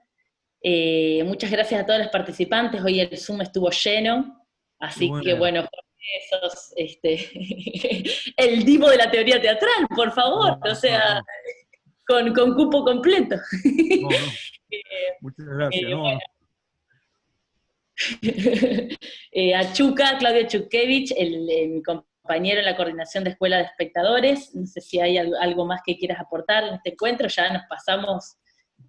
Muchas gracias a todos los participantes. Hoy el Zoom estuvo lleno, así que bueno, Jorge, sos el divo de la teoría teatral, por favor, No, o sea, no. con cupo completo. No, no. Muchas gracias. No, Bueno, no. a Chuca, Claudio Chukevich, mi compañero en la coordinación de Escuela de Espectadores, no sé si hay algo más que quieras aportar en este encuentro, ya nos pasamos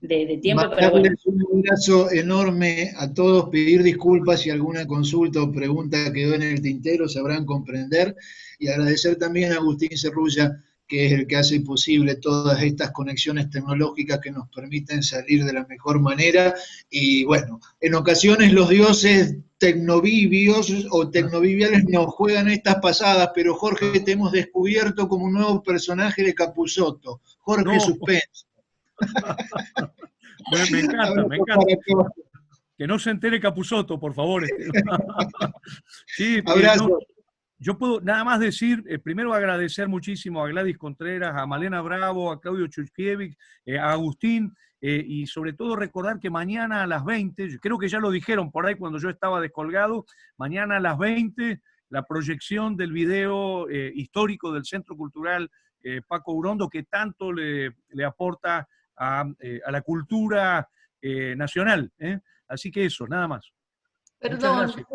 de tiempo, pero bueno. Mandarles un abrazo enorme a todos, pedir disculpas si alguna consulta o pregunta quedó en el tintero, sabrán comprender, y agradecer también a Agustín Cerrulla, que es el que hace posible todas estas conexiones tecnológicas que nos permiten salir de la mejor manera. Y bueno, en ocasiones los dioses tecnovivios o tecnoviviales nos juegan estas pasadas, pero Jorge, te hemos descubierto como un nuevo personaje de Capusotto, Jorge No. Suspenso. Me encanta, me Abrazo encanta. para todos. Que no se entere Capusotto, por favor. Sí, no, Abrazo. yo puedo nada más decir, primero agradecer muchísimo a Gladys Contreras, a Malena Bravo, a Claudio Chuchkiewicz, a Agustín, y sobre todo recordar que mañana a las 20, creo que ya lo dijeron por ahí cuando yo estaba descolgado, mañana a las 20, la proyección del video histórico del Centro Cultural Paco Urondo, que tanto le aporta a la cultura nacional. Así que eso, nada más. Muchas Perdón, gracias.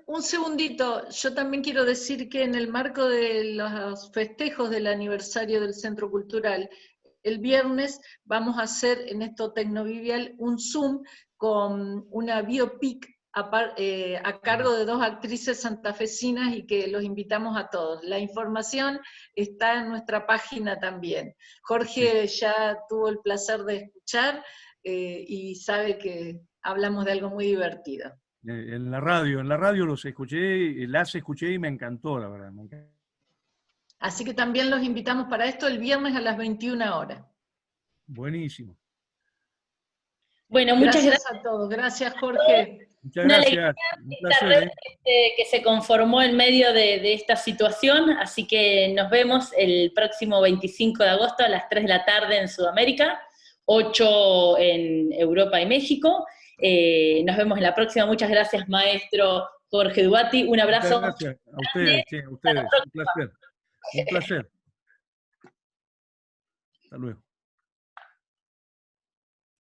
un segundito. Yo también quiero decir que en el marco de los festejos del aniversario del Centro Cultural, el viernes vamos a hacer en esto Tecnovivial un Zoom con una biopic a cargo de 2 actrices santafesinas y que los invitamos a todos. La información está en nuestra página también. Jorge ya tuvo el placer de escuchar y sabe que hablamos de algo muy divertido. En la radio los escuché, las escuché y me encantó, la verdad. Me encantó. Así que también los invitamos para esto el viernes a las 21 horas. Buenísimo. Bueno, muchas Gracias gracias a todos. Gracias, Jorge. Muchas Una gracias. alegría Un esta placer. red que se conformó en medio de esta situación, así que nos vemos el próximo 25 de agosto a las 3 de la tarde en Sudamérica, 8 en Europa y México. Nos vemos en la próxima. Muchas gracias, maestro Jorge Duati. Un abrazo. Muchas gracias a ustedes, sí, a ustedes. Un placer. Un placer. Hasta luego.